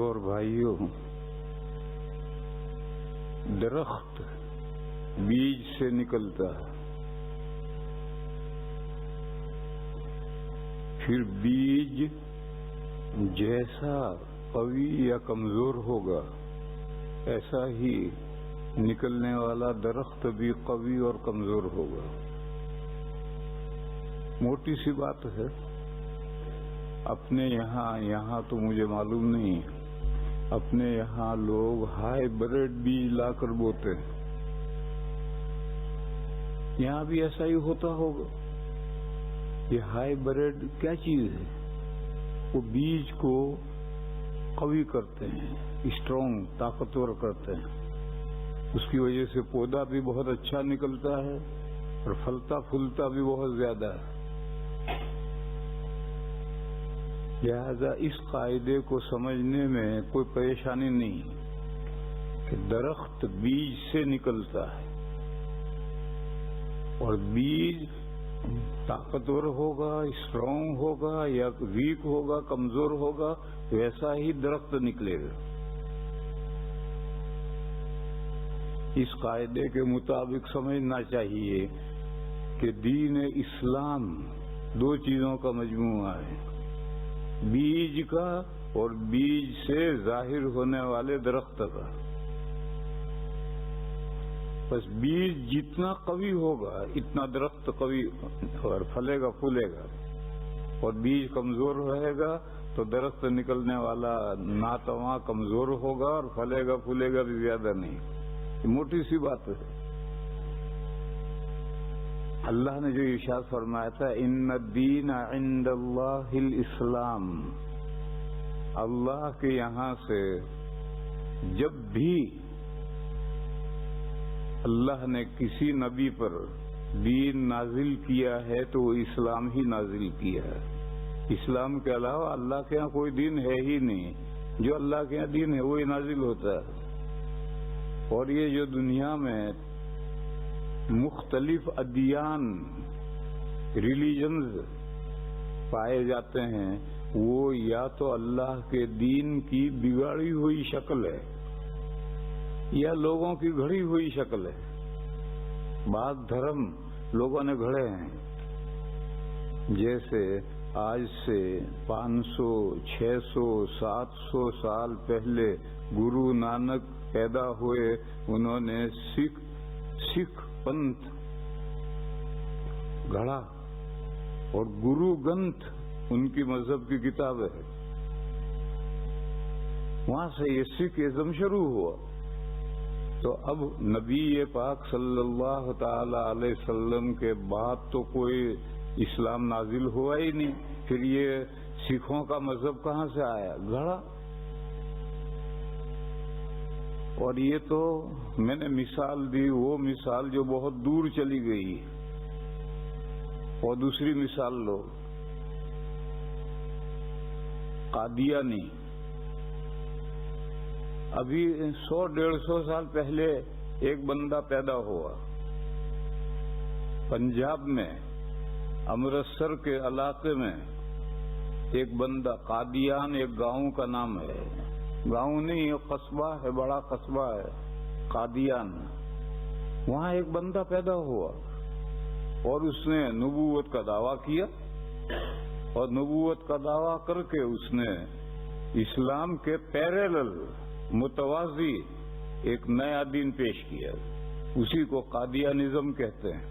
اور بھائیوں، درخت بیج سے نکلتا ہے، پھر بیج جیسا قوی یا کمزور ہوگا ایسا ہی نکلنے والا درخت بھی قوی اور کمزور ہوگا۔ موٹی سی بات ہے، اپنے یہاں تو مجھے معلوم نہیں، اپنے یہاں لوگ ہائی بریڈ بیج لا کر بوتے ہیں، یہاں بھی ایسا ہی ہوتا ہوگا۔ یہ ہائی بریڈ کیا چیز ہے؟ وہ بیج کو قوی کرتے ہیں، اسٹرانگ، طاقتور کرتے ہیں، اس کی وجہ سے پودا بھی بہت اچھا نکلتا ہے اور پھلتا پھولتا بھی بہت زیادہ ہے۔ لہذا اس قاعدے کو سمجھنے میں کوئی پریشانی نہیں کہ درخت بیج سے نکلتا ہے، اور بیج طاقتور ہوگا، اسٹرانگ ہوگا یا ویک ہوگا، کمزور ہوگا، ویسا ہی درخت نکلے گا۔ اس قاعدے کے مطابق سمجھنا چاہیے کہ دین اسلام دو چیزوں کا مجموعہ ہے، بیج کا اور بیج سے ظاہر ہونے والے درخت کا۔ بس بیج جتنا قوی ہوگا اتنا درخت قوی اور پھلے گا پھولے گا، اور بیج کمزور رہے گا تو درخت نکلنے والا ناتواں کمزور ہوگا اور پھلے گا پھولے گا بھی زیادہ نہیں۔ یہ موٹی سی بات ہے۔ اللہ نے جو ارشاد فرمایا تھا، ان الدین عند اللہ الاسلام، اللہ کے یہاں سے جب بھی اللہ نے کسی نبی پر دین نازل کیا ہے تو وہ اسلام ہی نازل کیا ہے۔ اسلام کے علاوہ اللہ کے یہاں کوئی دین ہے ہی نہیں، جو اللہ کے یہاں دین ہے وہی نازل ہوتا ہے۔ اور یہ جو دنیا میں مختلف ادیان، ریلیجنز پائے جاتے ہیں، وہ یا تو اللہ کے دین کی بگاڑی ہوئی شکل ہے یا لوگوں کی گھڑی ہوئی شکل ہے۔ بعض دھرم لوگوں نے گھڑے ہیں، جیسے آج سے 500، 600، 700 سال پہلے گرو نانک پیدا ہوئے، انہوں نے سکھ پنتھ گھڑا، اور گرو گرنتھ ان کی مذہب کی کتاب ہے، وہاں سے یہ سکھ ازم شروع ہوا۔ تو اب نبی پاک صلی اللہ تعالی علیہ وسلم کے بعد تو کوئی اسلام نازل ہوا ہی نہیں، پھر یہ سکھوں کا مذہب کہاں سے آیا؟ گھڑا۔ اور یہ تو میں نے مثال دی، وہ مثال جو بہت دور چلی گئی، اور دوسری مثال لو، قادیانی۔ ابھی 100-150 سال پہلے ایک بندہ پیدا ہوا پنجاب میں، امرتسر کے علاقے میں ایک بندہ، قادیان ایک گاؤں کا نام ہے، گاؤں نہیں ایک قصبہ ہے، بڑا قصبہ ہے قادیان۔ وہاں ایک بندہ پیدا ہوا اور اس نے نبوت کا دعویٰ کیا، اور نبوت کا دعویٰ کر کے اس نے اسلام کے پیریلل متوازی ایک نیا دین پیش کیا، اسی کو قادیانزم کہتے ہیں۔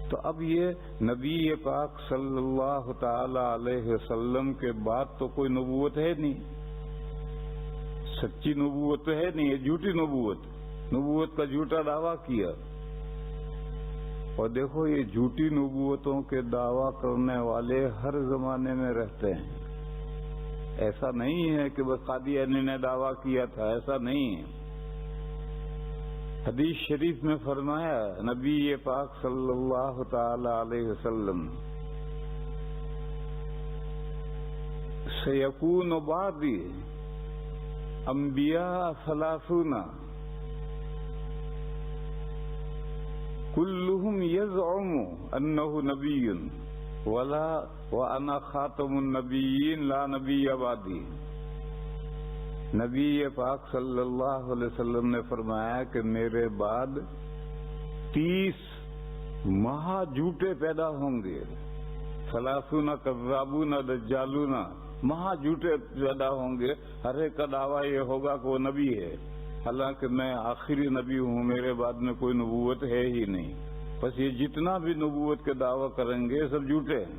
تو اب یہ نبی پاک صلی اللہ تعالی علیہ وسلم کے بعد تو کوئی نبوت ہے نہیں، سچی نبوت تو ہے نہیں، یہ جھوٹی نبوت کا جھوٹا دعویٰ کیا۔ اور دیکھو یہ جھوٹی نبوتوں کے دعویٰ کرنے والے ہر زمانے میں رہتے ہیں، ایسا نہیں ہے کہ بس قادیانی نے دعویٰ کیا تھا، ایسا نہیں ہے۔ حدیث شریف میں فرمایا نبی پاک صلی اللہ تعالی علیہ وسلم، سیکون بعدی انبیاء 30 کلہم یزعم انہ نبی وانا خاتم النبیین لا نبی بعدی۔ نبی پاک صلی اللہ علیہ وسلم نے فرمایا کہ میرے بعد 30 مہا جھوٹے پیدا ہوں گے، ثلاثون کذابون دجالون، مہا جھوٹے پیدا ہوں گے، ہر ایک کا دعویٰ یہ ہوگا کہ وہ نبی ہے، حالانکہ میں آخری نبی ہوں، میرے بعد میں کوئی نبوت ہے ہی نہیں۔ بس یہ جتنا بھی نبوت کے دعویٰ کریں گے سب جھوٹے ہیں۔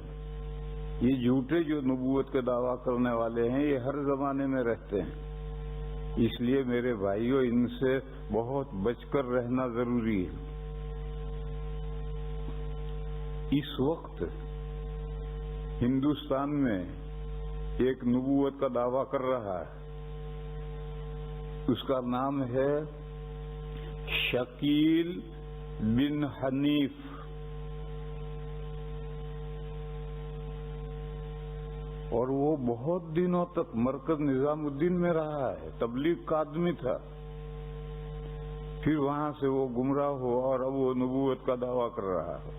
یہ جھوٹے جو نبوت کے دعویٰ کرنے والے ہیں یہ ہر زمانے میں رہتے ہیں، اس لیے میرے بھائیوں ان سے بہت بچ کر رہنا ضروری ہے۔ اس وقت ہندوستان میں ایک نبوت کا دعویٰ کر رہا ہے، اس کا نام ہے شکیل بن حنیف۔ اور وہ بہت دنوں تک مرکز نظام الدین میں رہا ہے، تبلیغ کا آدمی تھا، پھر وہاں سے وہ گمراہ ہوا اور اب وہ نبوت کا دعویٰ کر رہا ہے۔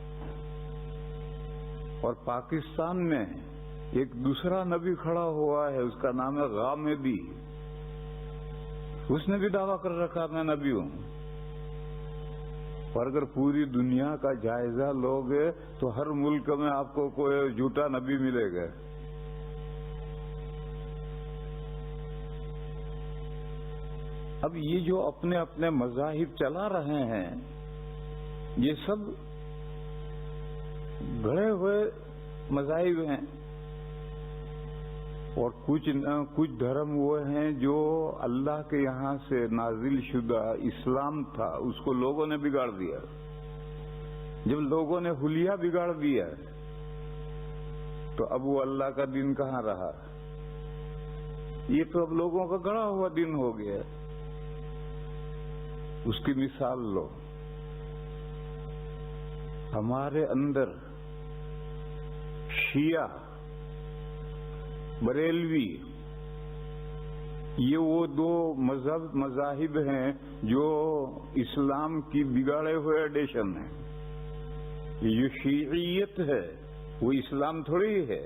اور پاکستان میں ایک دوسرا نبی کھڑا ہوا ہے، اس کا نام ہے غامدی، اس نے بھی دعویٰ کر رکھا میں نبی ہوں۔ اور اگر پوری دنیا کا جائزہ لوگے تو ہر ملک میں آپ کو کوئی جھوٹا نبی ملے گا۔ اب یہ جو اپنے اپنے مذاہب چلا رہے ہیں یہ سب گڑھے ہوئے مذاہب ہیں، اور کچھ دھرم وہ ہیں جو اللہ کے یہاں سے نازل شدہ اسلام تھا اس کو لوگوں نے بگاڑ دیا۔ جب لوگوں نے حلیہ بگاڑ دیا تو اب وہ اللہ کا دین کہاں رہا؟ یہ تو اب لوگوں کا گڑا ہوا دین ہو گیا۔ اس کی مثال لو، ہمارے اندر شیعہ، بریلوی، یہ وہ دو مذاہب ہیں جو اسلام کی بگاڑے ہوئے ایڈیشن ہیں۔ یہ جو شیعیت ہے وہ اسلام تھوڑی ہے،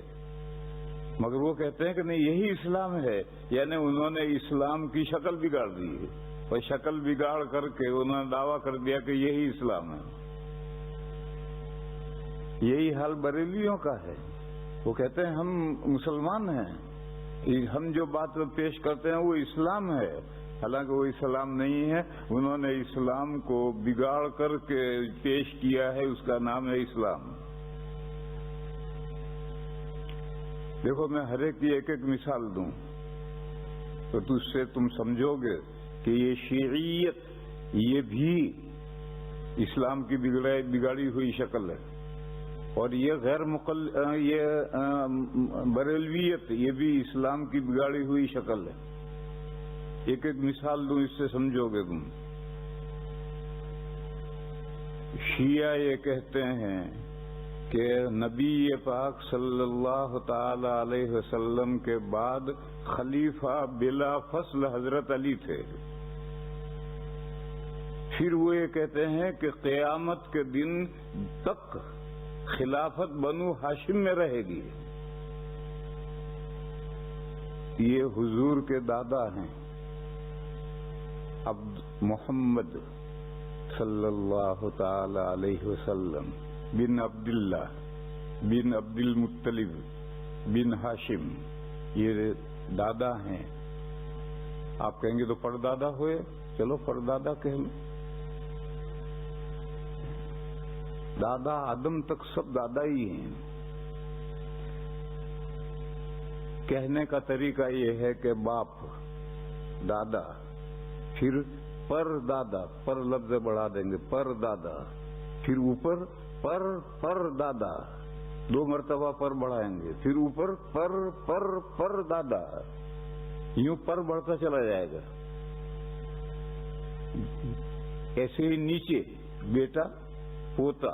مگر وہ کہتے ہیں کہ نہیں یہی اسلام ہے، یعنی انہوں نے اسلام کی شکل بگاڑ دی ہے، اور شکل بگاڑ کر کے انہوں نے دعویٰ کر دیا کہ یہی اسلام ہے۔ یہی حال بریلیوں کا ہے، وہ کہتے ہیں ہم مسلمان ہیں، ہم جو بات پیش کرتے ہیں وہ اسلام ہے، حالانکہ وہ اسلام نہیں ہے، انہوں نے اسلام کو بگاڑ کر کے پیش کیا ہے، اس کا نام ہے اسلام۔ دیکھو میں ہر ایک کی ایک ایک مثال دوں تو اس سے تم سمجھو گے کہ یہ شیعیت یہ بھی اسلام کی بگاڑی ہوئی شکل ہے، اور یہ یہ بریلویت یہ بھی اسلام کی بگاڑی ہوئی شکل ہے۔ ایک ایک مثال دوں اس سے سمجھو گے تم۔ شیعہ یہ کہتے ہیں کہ نبی پاک صلی اللہ تعالی علیہ وسلم کے بعد خلیفہ بلا فصل حضرت علی تھے۔ پھر وہ یہ کہتے ہیں کہ قیامت کے دن تک خلافت بنو ہاشم میں رہے گی۔ یہ حضور کے دادا ہیں محمد صلی اللہ تعالی علیہ وسلم بن عبداللہ بن عبد المطلب بن ہاشم، یہ دادا ہیں۔ آپ کہیں گے تو پردادا ہوئے، چلو پردادا کہہ لیں، دادا آدم تک سب دادا ہی ہیں۔ کہنے کا طریقہ یہ ہے کہ باپ، دادا، پھر پر دادا، پر لفظ بڑھا دیں گے، پر دادا، پھر اوپر پر دادا، 2 مرتبہ پر بڑھائیں گے، پھر اوپر پر دادا، یوں پر بڑھتا چلا جائے گا۔ ایسے ہی نیچے بیٹا، پوتا،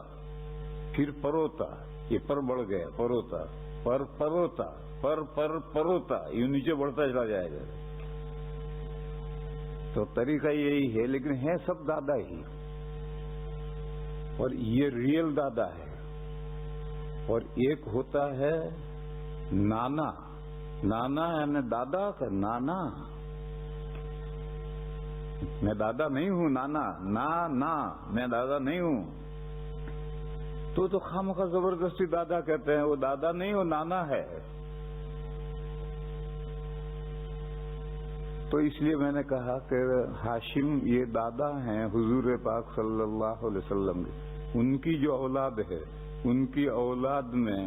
پھر پروتا، یہ پر بڑھ گیا، پروتا، پروتا، پروتا، یوں نیچے بڑھتا چلا جائے گا۔ تو طریقہ یہی ہے، لیکن ہے سب دادا ہی، اور یہ ریئل دادا ہے۔ اور ایک ہوتا ہے نانا، نانا یعنی دادا کا نانا، میں دادا نہیں ہوں، نانا نا میں دادا نہیں ہوں. تو خامخواہ زبردستی دادا کہتے ہیں. وہ دادا نہیں، وہ نانا ہے. تو اس لیے میں نے کہا کہ ہاشم یہ دادا ہیں حضور پاک صلی اللہ علیہ وسلم کے. ان کی جو اولاد ہے، ان کی اولاد میں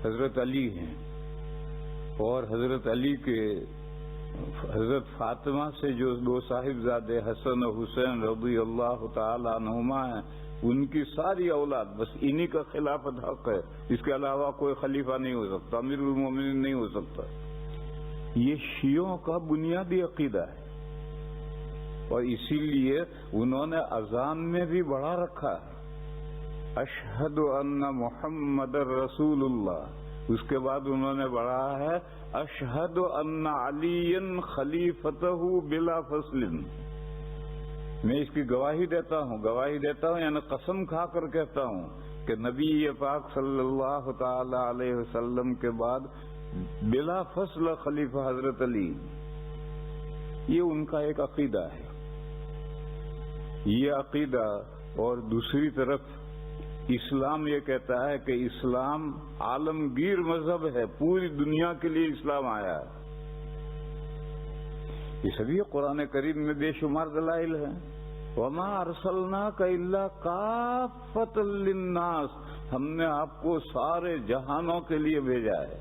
حضرت علی ہیں، اور حضرت علی کے حضرت فاطمہ سے جو دو صاحبزادے حسن و حسین رضی اللہ تعالی عنہما ہیں، ان کی ساری اولاد بس انہی کا خلافت حق ہے. اس کے علاوہ کوئی خلیفہ نہیں ہو سکتا، امیر المومنین نہیں ہو سکتا. یہ شیعوں کا بنیادی عقیدہ ہے، اور اسی لیے انہوں نے اذان میں بھی بڑھا رکھا ہے اشہد ان محمد رسول اللہ. اس کے بعد انہوں نے بڑھا ہے اشہد ان علی خلیفتہ بلا فصل. میں اس کی گواہی دیتا ہوں یعنی قسم کھا کر کہتا ہوں کہ نبی پاک صلی اللہ تعالی علیہ وسلم کے بعد بلا فصل خلیفہ حضرت علی. یہ ان کا ایک عقیدہ ہے، یہ عقیدہ. اور دوسری طرف اسلام یہ کہتا ہے کہ اسلام عالمگیر مذہب ہے، پوری دنیا کے لیے اسلام آیا ہے. اس لیے قرآن کریم میں بے شمار دلائل ہیں. وما ارسلناک الا کافۃ للناس. ہم نے آپ کو سارے جہانوں کے لیے بھیجا ہے.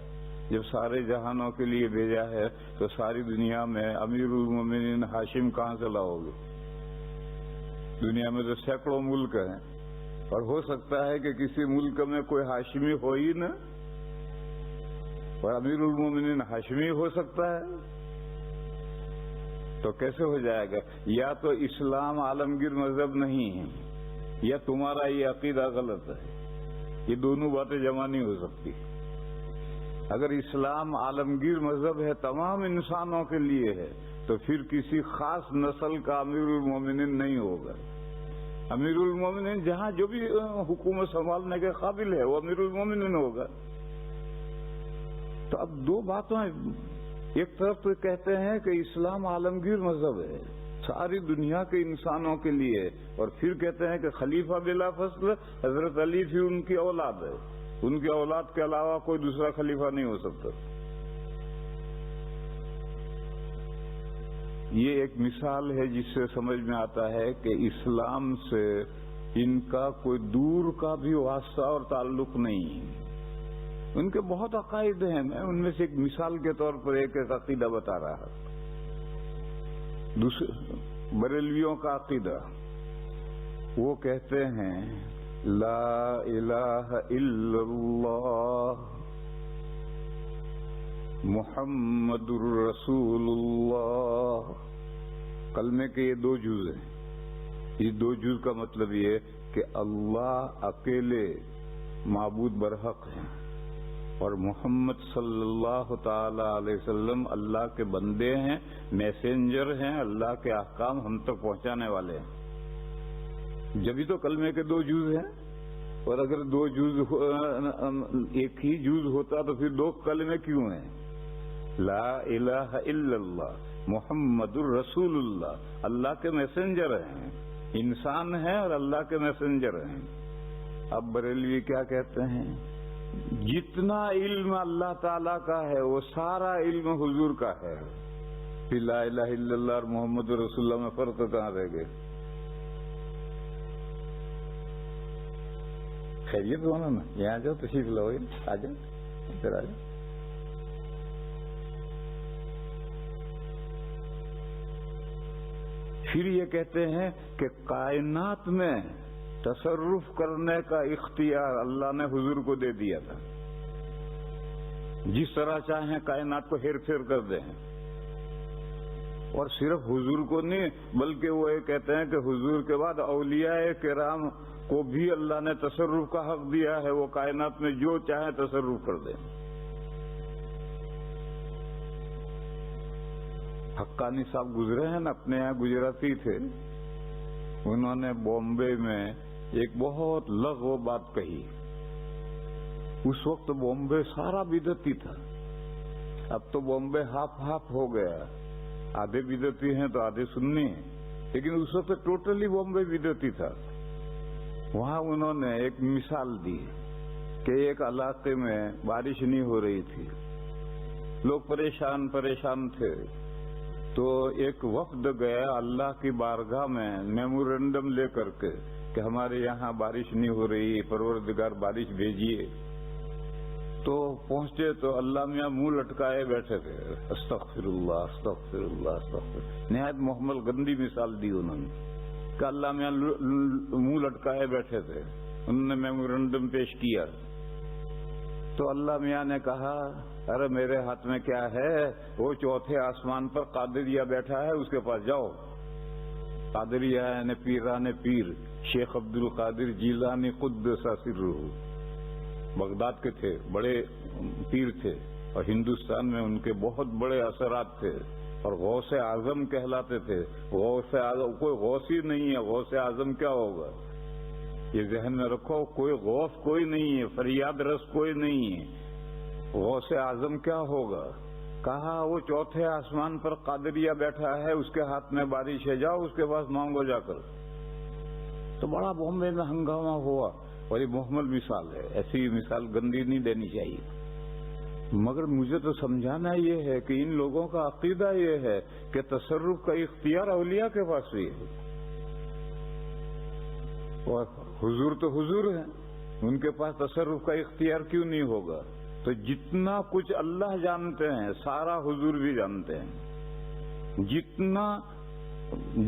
جب سارے جہانوں کے لیے بھیجا ہے تو ساری دنیا میں امیر المومنین ہاشم کہاں سے لاؤ گے؟ دنیا میں تو سینکڑوں ملک ہیں، اور ہو سکتا ہے کہ کسی ملک میں کوئی ہاشمی ہو ہی نہ، اور امیر المومنین ہاشمی ہو سکتا ہے. تو کیسے ہو جائے گا؟ یا تو اسلام عالمگیر مذہب نہیں ہے، یا تمہارا یہ عقیدہ غلط ہے. یہ دونوں باتیں جمع نہیں ہو سکتی. اگر اسلام عالمگیر مذہب ہے، تمام انسانوں کے لیے ہے، تو پھر کسی خاص نسل کا امیر المومنین نہیں ہوگا. امیر المومنین جہاں جو بھی حکومت سنبھالنے کے قابل ہے وہ امیر المومنین ہوگا. تو اب دو باتیں، ایک طرف تو کہتے ہیں کہ اسلام عالمگیر مذہب ہے ساری دنیا کے انسانوں کے لیے، اور پھر کہتے ہیں کہ خلیفہ بلا فصل حضرت علی پھر ان کی اولاد ہے، ان کی اولاد کے علاوہ کوئی دوسرا خلیفہ نہیں ہو سکتا. یہ ایک مثال ہے جس سے سمجھ میں آتا ہے کہ اسلام سے ان کا کوئی دور کا بھی واسطہ اور تعلق نہیں. ان کے بہت عقائد ہیں، میں ان میں سے ایک مثال کے طور پر ایک عقیدہ بتا رہا. بریلویوں کا عقیدہ، وہ کہتے ہیں لا الہ الا اللہ محمد الرسول اللہ. کلمے کے یہ دو جز ہیں. یہ دو جز کا مطلب یہ ہے کہ اللہ اکیلے معبود برحق ہیں، اور محمد صلی اللہ تعالی علیہ وسلم اللہ کے بندے ہیں، میسنجر ہیں، اللہ کے احکام ہم تک پہنچانے والے ہیں. جبھی تو کلمے کے دو جز ہیں. اور اگر دو جز ایک ہی جز ہوتا تو پھر دو کلمے کیوں ہیں؟ لا الہ الا اللہ محمد الرسول اللہ. اللہ کے میسنجر ہیں، انسان ہیں اور اللہ کے میسنجر ہیں. اب بریلوی کیا کہتے ہیں؟ جتنا علم اللہ تعالیٰ کا ہے وہ سارا علم حضور کا ہے. پھر لا الہ الا اللہ اور محمد رسول اللہ میں فرق کہاں رہ گئے؟ خیریت ہونا نا. یہاں جاؤ، تشریف لاؤ، آ جاؤ، ادھر آ جاؤ. پھر یہ کہتے ہیں کہ کائنات میں تصرف کرنے کا اختیار اللہ نے حضور کو دے دیا تھا. جس طرح چاہیں کائنات کو ہیر پھیر کر دیں. اور صرف حضور کو نہیں، بلکہ وہ یہ کہتے ہیں کہ حضور کے بعد اولیاء کرام کو بھی اللہ نے تصرف کا حق دیا ہے، وہ کائنات میں جو چاہیں تصرف کر دیں. حقانی صاحب گزرے ہیں نا، اپنے یہاں گجراتی تھے. انہوں نے بامبے میں ایک بہت لغو بات کہی. اس وقت بامبے سارا بدعتی تھا. اب تو بامبے ہاف ہاف ہو گیا، آدھے بدعتی ہیں تو آدھے سنی ہیں. لیکن اس وقت ٹوٹلی بامبے بدعتی تھا. وہاں انہوں نے ایک مثال دی کہ ایک علاقے میں بارش نہیں ہو رہی تھی, لوگ پریشان تھے, تو ایک وفد گیا اللہ کی بارگاہ میں میمورنڈم لے کر کے کہ ہمارے یہاں بارش نہیں ہو رہی, پروردگار بارش بھیجیے. تو پہنچے تو اللہ میاں منہ لٹکائے بیٹھے تھے, استغفر اللہ استغفر اللہ استغفر. نہایت محمل گندی مثال دی انہوں نے کہ اللہ میاں منہ لٹکائے بیٹھے تھے. انہوں نے میمورنڈم پیش کیا تو اللہ میاں نے کہا ارے میرے ہاتھ میں کیا ہے, وہ چوتھے آسمان پر قادریہ بیٹھا ہے, اس کے پاس جاؤ. قادریہ یعنی پیران پیر شیخ عبد القادر جیلانی قدس سرہ, بغداد کے تھے, بڑے پیر تھے اور ہندوستان میں ان کے بہت بڑے اثرات تھے اور غوث اعظم کہلاتے تھے. غوث اعظم کوئی غوث ہی نہیں ہے, غوث اعظم کیا ہوگا یہ ذہن میں رکھو. کوئی غوث کوئی نہیں ہے, فریاد رس کوئی نہیں ہے. غوث اعظم کیا ہوگا؟ کہا وہ چوتھے آسمان پر قادریہ بیٹھا ہے, اس کے ہاتھ میں بارش ہے, جاؤ اس کے پاس مانگو جا کر. تو بڑا بامبے میں ہنگامہ ہوا اور یہ محمل مثال ہے, ایسی مثال گندی نہیں دینی چاہیے. مگر مجھے تو سمجھانا یہ ہے کہ ان لوگوں کا عقیدہ یہ ہے کہ تصرف کا اختیار اولیاء کے پاس بھی ہے, اور حضور تو حضور ہیں, ان کے پاس تصرف کا اختیار کیوں نہیں ہوگا؟ تو جتنا کچھ اللہ جانتے ہیں سارا حضور بھی جانتے ہیں. جتنا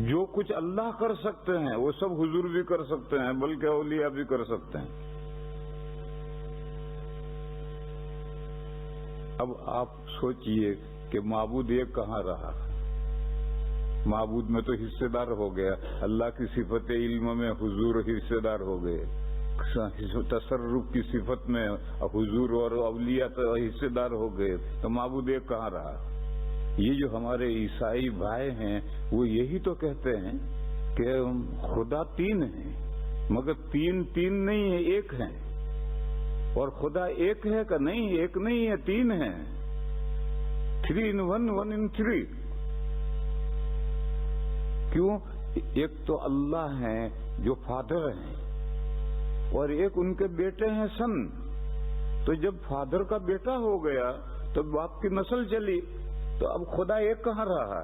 جو کچھ اللہ کر سکتے ہیں وہ سب حضور بھی کر سکتے ہیں, بلکہ اولیاء بھی کر سکتے ہیں. اب آپ سوچئے کہ معبود ایک کہاں رہا؟ معبود میں تو حصے دار ہو گیا, اللہ کی صفت علم میں حضور حصے دار ہو گئے, تصرف کی صفت میں حضور اور اولیاء حصے دار ہو گئے, تو معبود ایک کہاں رہا؟ یہ جو ہمارے عیسائی بھائی ہیں وہ یہی تو کہتے ہیں کہ خدا تین ہیں, مگر تین نہیں ہے, ایک ہیں. اور خدا ایک ہے کہ نہیں؟ ایک نہیں ہے, تین ہیں. 3 in 1, 1 in 3. کیوں؟ ایک تو اللہ ہیں جو فادر ہیں اور ایک ان کے بیٹے ہیں سن. تو جب فادر کا بیٹا ہو گیا تو باپ کی نسل چلی, تو اب خدا ایک کہاں رہا؟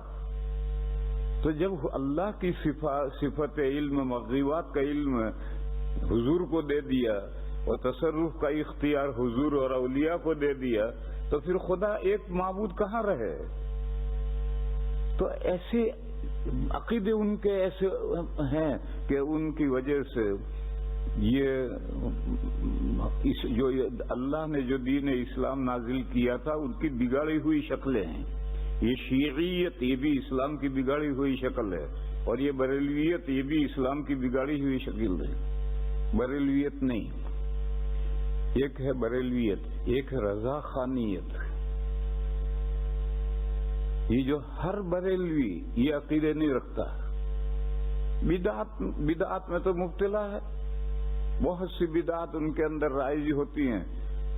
تو جب اللہ کی صفت علم مغیبات کا علم حضور کو دے دیا اور تصرف کا اختیار حضور اور اولیاء کو دے دیا, تو پھر خدا ایک معبود کہاں رہے؟ تو ایسے عقیدے ان کے ایسے ہیں کہ ان کی وجہ سے یہ جو اللہ نے جو دین اسلام نازل کیا تھا ان کی بگاڑی ہوئی شکلیں ہیں. یہ شیعیت یہ بھی اسلام کی بگاڑی ہوئی شکل ہے, اور یہ بریلویت یہ بھی اسلام کی بگاڑی ہوئی شکل ہے. بریلویت نہیں, ایک ہے بریلویت, ایک ہے رضا خانیت. یہ جو ہر بریلوی یہ عقیدے نہیں رکھتا, بدعات میں تو مبتلا ہے, بہت سی بدعات ان کے اندر رائج ہوتی ہیں.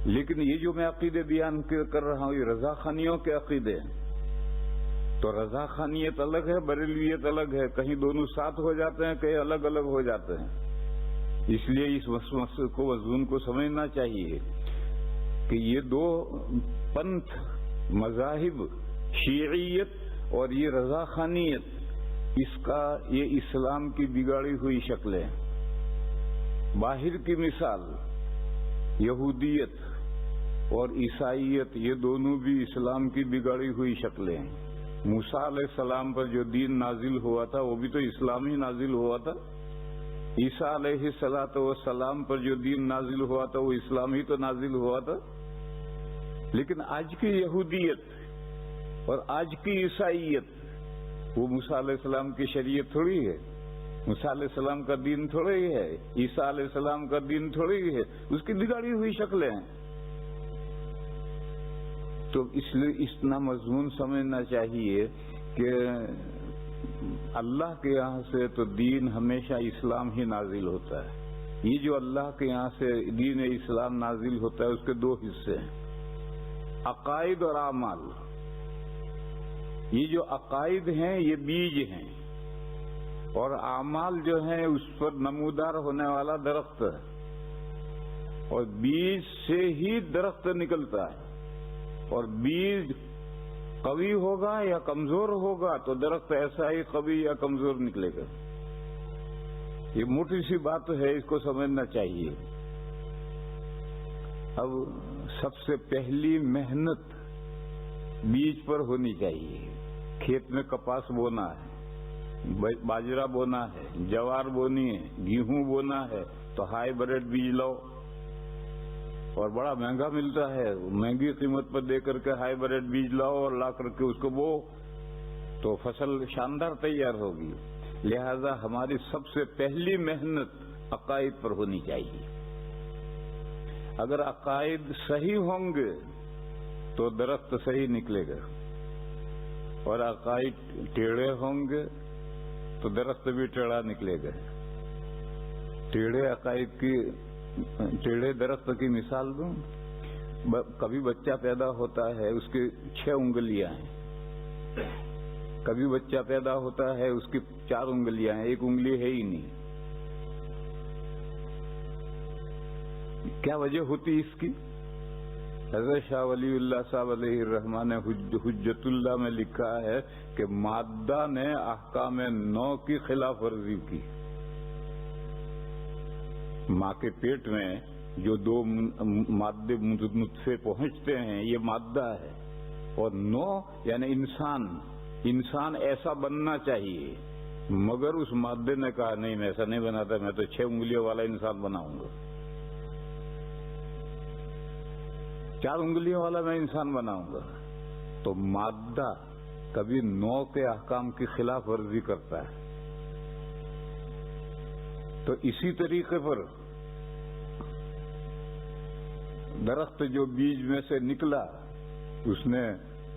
لیکن یہ جو میں عقیدے بیان کر رہا ہوں یہ رضا خانیوں کے عقیدے ہیں. تو رضا خانیت الگ ہے, بریلویت الگ ہے, کہیں دونوں ساتھ ہو جاتے ہیں, کہیں الگ الگ ہو جاتے ہیں. اس لیے اس مضمون کو سمجھنا چاہیے کہ یہ دو پنتھ مذاہب شیعیت اور یہ رضا خانیت, اس کا یہ اسلام کی بگاڑی ہوئی شکلیں. باہر کی مثال یہودیت اور عیسائیت یہ دونوں بھی اسلام کی بگاڑی ہوئی شکلیں ہیں. موسیٰ علیہ السلام پر جو دین نازل ہوا تھا وہ بھی تو اسلام ہی نازل ہوا تھا. عیسیٰ علیہ السلام پر جو دین نازل ہوا تھا وہ اسلام ہی تو نازل ہوا تھا. لیکن آج کی یہودیت اور آج کی عیسائیت وہ موسیٰ علیہ السلام کی شریعت تھوڑی ہے, موسیٰ علیہ السلام کا دین تھوڑی ہے, عیسیٰ علیہ السلام کا دین تھوڑی ہے, اس کی بگاڑی ہوئی شکلیں ہیں. تو اس لیے اتنا مضمون سمجھنا چاہیے کہ اللہ کے یہاں سے تو دین ہمیشہ اسلام ہی نازل ہوتا ہے. یہ جو اللہ کے یہاں سے دین اسلام نازل ہوتا ہے اس کے دو حصے ہیں, عقائد اور اعمال. یہ جو عقائد ہیں یہ بیج ہیں, اور اعمال جو ہیں اس پر نمودار ہونے والا درخت ہے، اور بیج سے ہی درخت نکلتا ہے، اور بیج قوی ہوگا یا کمزور ہوگا تو درخت ایسا ہی قوی یا کمزور نکلے گا۔ یہ موٹی سی بات ہے، اس کو سمجھنا چاہیے۔ اب سب سے پہلی محنت بیج پر ہونی چاہیے۔ کھیت میں کپاس بونا ہے، باجرہ بونا ہے، جوار بونی ہے، گیہوں بونا ہے تو ہائی بریڈ بیج لاؤ، اور بڑا مہنگا ملتا ہے، مہنگی قیمت پر دے کر کے ہائی بریڈ بیج لاؤ اور لا کر کے اس کو بو تو فصل شاندار تیار ہوگی۔ لہذا ہماری سب سے پہلی محنت عقائد پر ہونی چاہیے۔ اگر عقائد صحیح ہوں گے تو درخت صحیح نکلے گا، اور عقائد ٹیڑھے ہوں گے تو درخت بھی ٹیڑھا نکلے گا۔ ٹیڑھے عقائد کی، ٹیڑھے درخت کی مثال دوں، کبھی بچہ پیدا ہوتا ہے اس کی 6 انگلیاں ہیں، کبھی بچہ پیدا ہوتا ہے اس کی 4 انگلیاں ہیں، 1 انگلی ہے ہی نہیں۔ کیا وجہ ہوتی اس کی؟ حضرت شاہ ولی اللہ صاحب علیہ الرحمٰن نے حجت اللہ میں لکھا ہے کہ مادہ نے احکام 9 کی خلاف ورزی کی۔ ماں کے پیٹ میں جو 2 مادے نطفے پہنچتے ہیں یہ مادہ ہے، اور 9 یعنی انسان ایسا بننا چاہیے، مگر اس مادے نے کہا نہیں میں ایسا نہیں بناتا، میں تو 6 انگلیوں والا انسان بناؤں گا، 4 انگلیوں والا میں انسان بناؤں گا۔ تو مادہ کبھی 9 کے احکام کی خلاف ورزی کرتا ہے۔ تو اسی طریقے پر درخت جو بیج میں سے نکلا اس نے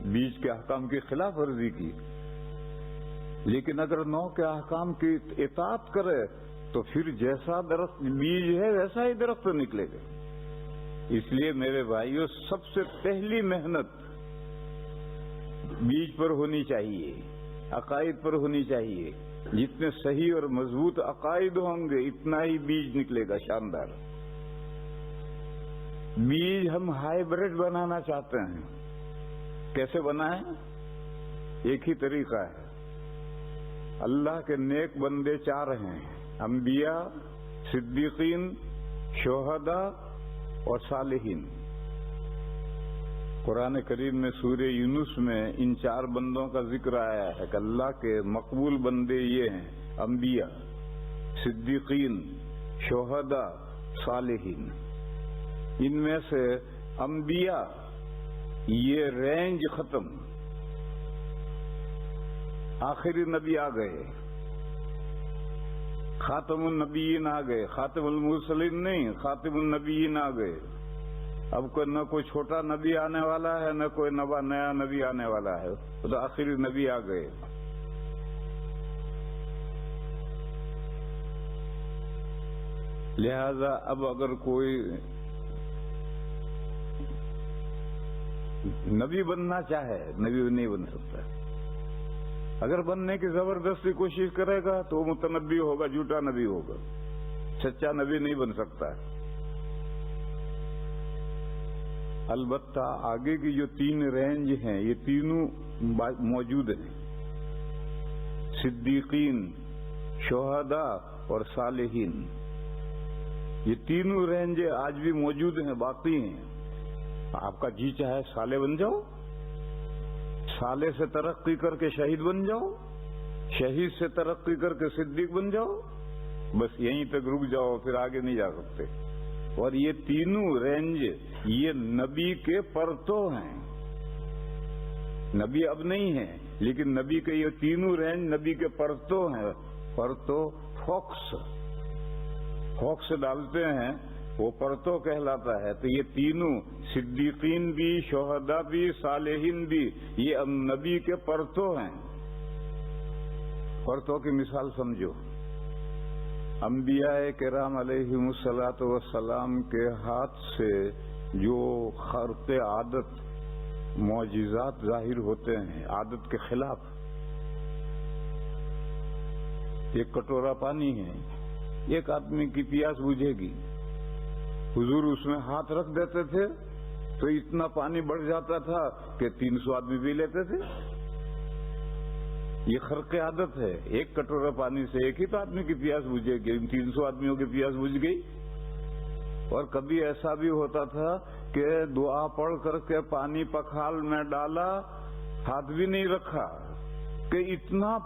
بیج کے احکام کی خلاف ورزی کی، لیکن اگر 9 کے احکام کی اطاعت کرے تو پھر جیسا درخت بیج ہے ویسا ہی درخت نکلے گا۔ اس لیے میرے بھائیوں سب سے پہلی محنت بیج پر ہونی چاہیے، عقائد پر ہونی چاہیے۔ جتنے صحیح اور مضبوط عقائد ہوں گے اتنا ہی بیج نکلے گا شاندار۔ بیج ہم ہائی بریڈ بنانا چاہتے ہیں، کیسے بنائیں؟ ایک ہی طریقہ ہے۔ اللہ کے نیک بندے 4 ہیں، انبیاء، صدیقین، شہداء اور صالحین۔ قرآن کریم میں سورہ یونس میں ان 4 بندوں کا ذکر آیا ہے کہ اللہ کے مقبول بندے یہ ہیں، انبیاء، صدیقین، شہداء، صالحین۔ ان میں سے انبیاء یہ رینج ختم، آخری نبی آ گئے، خاتم النبیین آ گئے، خاتم المرسلین نہیں، خاتم النبیین آ گئے۔ اب نہ کوئی چھوٹا نبی آنے والا ہے نہ کوئی نیا نبی آنے والا ہے، تو آخری نبی آ گئے۔ لہذا اب اگر کوئی نبی بننا چاہے نبی نہیں بن سکتا، اگر بننے کی زبردستی کوشش کرے گا تو وہ متنبی ہوگا، جھوٹا نبی ہوگا، سچا نبی نہیں بن سکتا۔ البتہ آگے کی جو 3 رینج ہیں یہ تینوں موجود ہیں، صدیقین، شہداء اور صالحین۔ یہ تینوں رینج آج بھی موجود ہیں، باقی ہیں۔ آپ کا جی چاہے صالح بن جاؤ، صالح سے ترقی کر کے شہید بن جاؤ، شہید سے ترقی کر کے صدیق بن جاؤ، بس یہیں تک رک جاؤ، پھر آگے نہیں جا سکتے۔ اور یہ تینوں رینج یہ نبی کے پرتو ہیں، نبی اب نہیں ہیں لیکن نبی کے یہ تینوں رینج نبی کے پرتو ہیں۔ پرتو فوکس ڈالتے ہیں وہ پرتو کہلاتا ہے۔ تو یہ تینوں صدیقین بھی، شہداء بھی، صالحین بھی یہ نبی کے پرتو ہیں۔ پرتو کی مثال سمجھو، انبیاء کرام علیہم الصلاۃ والسلام کے ہاتھ سے جو خارق عادت معجزات ظاہر ہوتے ہیں عادت کے خلاف، ایک کٹورا پانی ہے، ایک آدمی کی پیاس بجھے گی، حضور اس میں ہاتھ رکھ دیتے تھے تو اتنا پانی بڑھ جاتا تھا کہ 300 آدمی پی لیتے تھے۔ یہ خرق عادت ہے، ایک کٹورا پانی سے ایک ہی تو آدمی کی پیاس بجھے گی، 300 آدمیوں کی پیاس بجھ گئی۔ اور کبھی ایسا بھی ہوتا تھا کہ دعا پڑھ کر کے پانی پکھال میں ڈالا، ہاتھ بھی نہیں رکھا کہ اتنا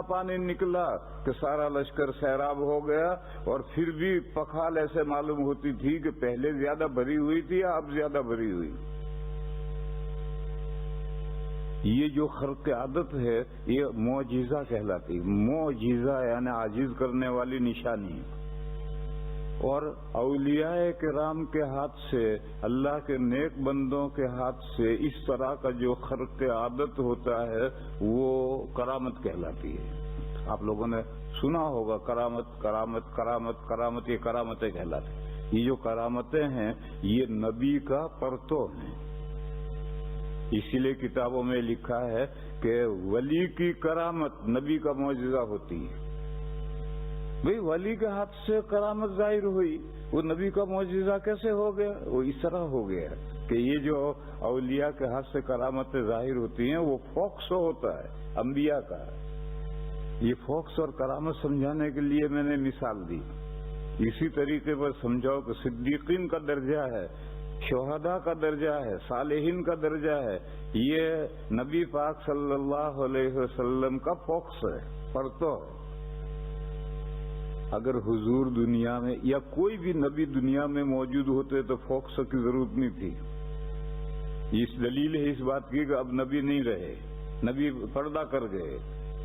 پانی نکلا کہ سارا لشکر سیراب ہو گیا، اور پھر بھی پکھال ایسے معلوم ہوتی تھی کہ پہلے زیادہ بھری ہوئی تھی یا اب زیادہ بھری ہوئی۔ یہ جو خرق عادت ہے یہ معجزہ کہلاتی، معجزہ یعنی عاجز کرنے والی نشانی۔ اور اولیاء کرام کے ہاتھ سے، اللہ کے نیک بندوں کے ہاتھ سے اس طرح کا جو خرق عادت ہوتا ہے وہ کرامت کہلاتی ہے۔ آپ لوگوں نے سنا ہوگا کرامت کرامت کرامت کرامت، یہ کرامتیں کہلاتی۔ یہ جو کرامتیں ہیں یہ نبی کا پرتو ہے، اسی لیے کتابوں میں لکھا ہے کہ ولی کی کرامت نبی کا معجزہ ہوتی ہے۔ بھئی ولی کے ہاتھ سے کرامت ظاہر ہوئی، وہ نبی کا معجزہ کیسے ہو گیا؟ وہ اس طرح ہو گیا کہ یہ جو اولیاء کے ہاتھ سے کرامتیں ظاہر ہوتی ہیں وہ فوکسو ہوتا ہے انبیاء کا۔ یہ فوکس اور کرامت سمجھانے کے لیے میں نے مثال دی۔ اسی طریقے پر سمجھاؤ کہ صدیقین کا درجہ ہے، شہداء کا درجہ ہے، صالحین کا درجہ ہے، یہ نبی پاک صلی اللہ علیہ وسلم کا فوکس ہے، پرتو ہے۔ اگر حضور دنیا میں یا کوئی بھی نبی دنیا میں موجود ہوتے تو فوکس کی ضرورت نہیں تھی۔ اس دلیل ہے اس بات کی کہ اب نبی نہیں رہے، نبی پردہ کر گئے،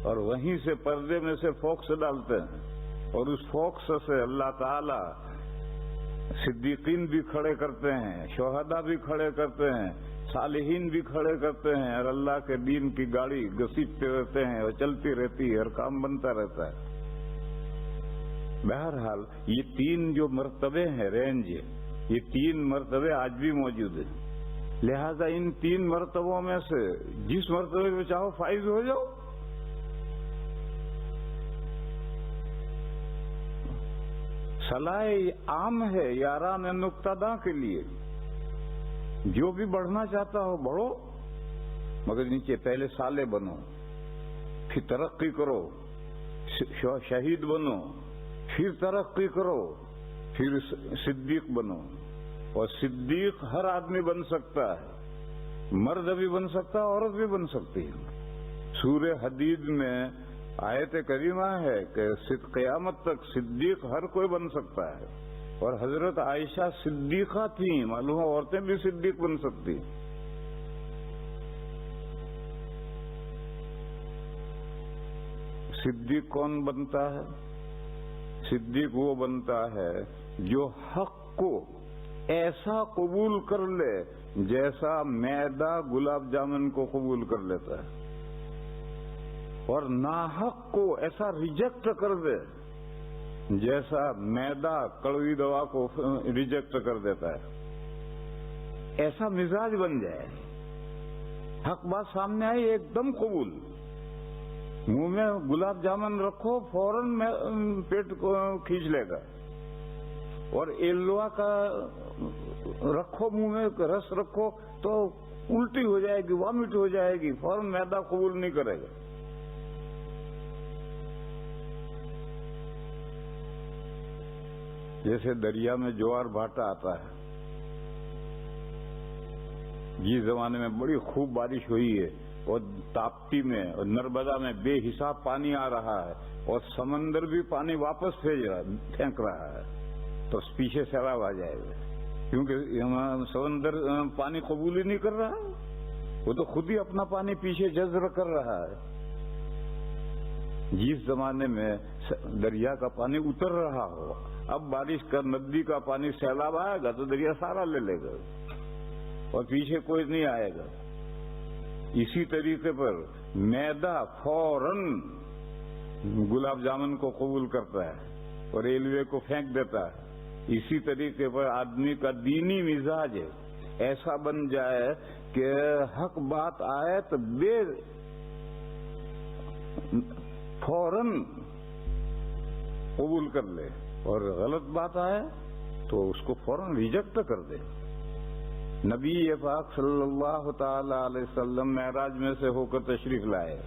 اور وہیں سے پردے میں سے فوکس ڈالتے ہیں، اور اس فوکس سے اللہ تعالی صدیقین بھی کھڑے کرتے ہیں، شہداء بھی کھڑے کرتے ہیں، صالحین بھی کھڑے کرتے ہیں، اور اللہ کے دین کی گاڑی گھسیٹتے رہتے ہیں اور چلتی رہتی ہے اور کام بنتا رہتا ہے۔ بہرحال یہ تین جو مرتبے ہیں رینج، یہ تین مرتبے آج بھی موجود ہیں، لہذا ان تین مرتبوں میں سے جس مرتبے میں چاہو فائز ہو جاؤ۔ صلاح عام ہے یاران نقطہ داں کے لیے، جو بھی بڑھنا چاہتا ہو بڑھو، مگر نیچے پہلے صالح بنو، پھر ترقی کرو، شہید بنو، پھر ترقی کرو، پھر صدیق بنو۔ اور صدیق ہر آدمی بن سکتا ہے، مرد بھی بن سکتا ہے، عورت بھی بن سکتی ہے۔ سورہ حدید میں آیت کریمہ ہے کہ قیامت تک صدیق ہر کوئی بن سکتا ہے، اور حضرت عائشہ صدیقہ تھیں، معلوم ہے عورتیں بھی صدیق بن سکتی ہیں۔ صدیق کون بنتا ہے؟ صدیق وہ بنتا ہے جو حق کو ایسا قبول کر لے جیسا میدا گلاب جامن کو قبول کر لیتا ہے، اور ناحق کو ایسا ریجیکٹ کر دے جیسا میدا کڑوی دوا کو ریجیکٹ کر دیتا ہے۔ ایسا مزاج بن جائے، حق بات سامنے آئی ایک دم قبول، منہ میں گلاب جامن رکھو فوراً پیٹ کو کھینچ لے گا، اور ایلوا کا رکھو منہ میں رس رکھو تو الٹی ہو جائے گی، وامٹ ہو جائے گی، فوراً میدا قبول نہیں کرے گا۔ جیسے دریا میں جوار بھاٹا آتا ہے، جس زمانے میں بڑی خوب بارش ہوئی ہے اور تاپتی میں اور نرمدا میں بے حساب پانی آ رہا ہے، اور سمندر بھی پانی واپس پھینک رہا ہے، تو پیچھے سیلاب آ جائے گا، کیونکہ سمندر پانی قبول ہی نہیں کر رہا، وہ تو خود ہی اپنا پانی پیچھے جذب کر رہا ہے۔ جس زمانے میں دریا کا پانی اتر رہا ہو، اب بارش کا ندی کا پانی سیلاب آئے گا تو دریا سارا لے لے گا اور پیچھے کوئی نہیں آئے گا۔ اسی طریقے پر میدا فوراً گلاب جامن کو قبول کرتا ہے اور ریلوے کو پھینک دیتا ہے۔ اسی طریقے پر آدمی کا دینی مزاج ایسا بن جائے کہ حق بات آئے تو فوراً قبول کر لے، اور غلط بات آئے تو اس کو فوراً ریجیکٹ کر دے۔ نبی پاک صلی اللہ تعالی علیہ وسلم معراج میں سے ہو کر تشریف لائے۔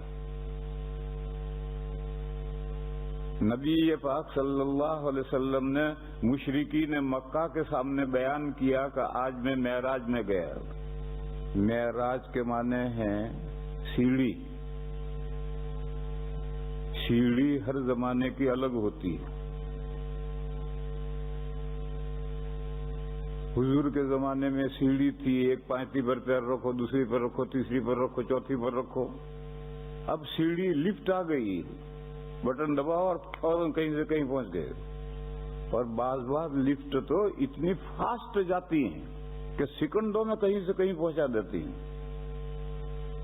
نبی پاک صلی اللہ علیہ وسلم نے مشرکین مکہ کے سامنے بیان کیا کہ آج میں معراج میں گیا۔ معراج کے معنی ہیں سیڑھی۔ سیڑھی ہر زمانے کی الگ ہوتی ہے۔ حضور کے زمانے میں سیڑھی تھی، ایک پانتی پر پیر رکھو، دوسری پر رکھو، تیسری پر رکھو، چوتھی پر رکھو۔ اب سیڑھی لفٹ آ گئی، بٹن دباؤ اور فوراً کہیں سے کہیں پہنچ گئے۔ اور بعض لفٹ تو اتنی فاسٹ جاتی ہیں کہ سیکنڈوں میں کہیں سے کہیں پہنچا دیتی ہیں۔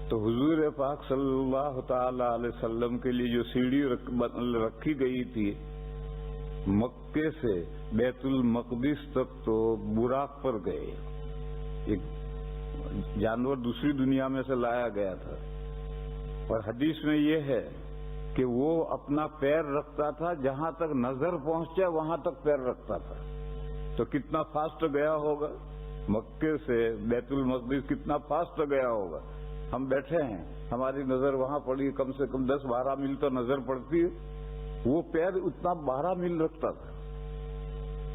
تو حضور پاک صلی اللہ تعالی علیہ وسلم کے لیے جو سیڑھی رکھی گئی تھی، مکے سے بیت المقدس تک تو براق پر گئے، ایک جانور دوسری دنیا میں سے لایا گیا تھا۔ اور حدیث میں یہ ہے کہ وہ اپنا پیر رکھتا تھا، جہاں تک نظر پہنچے وہاں تک پیر رکھتا تھا۔ تو کتنا فاسٹ گیا ہوگا، مکے سے بیت المقدس کتنا فاسٹ گیا ہوگا۔ ہم بیٹھے ہیں، ہماری نظر وہاں پڑی، کم سے کم 10-12 میل تو نظر پڑتی ہے، وہ پیر اتنا 12 میل رکھتا تھا۔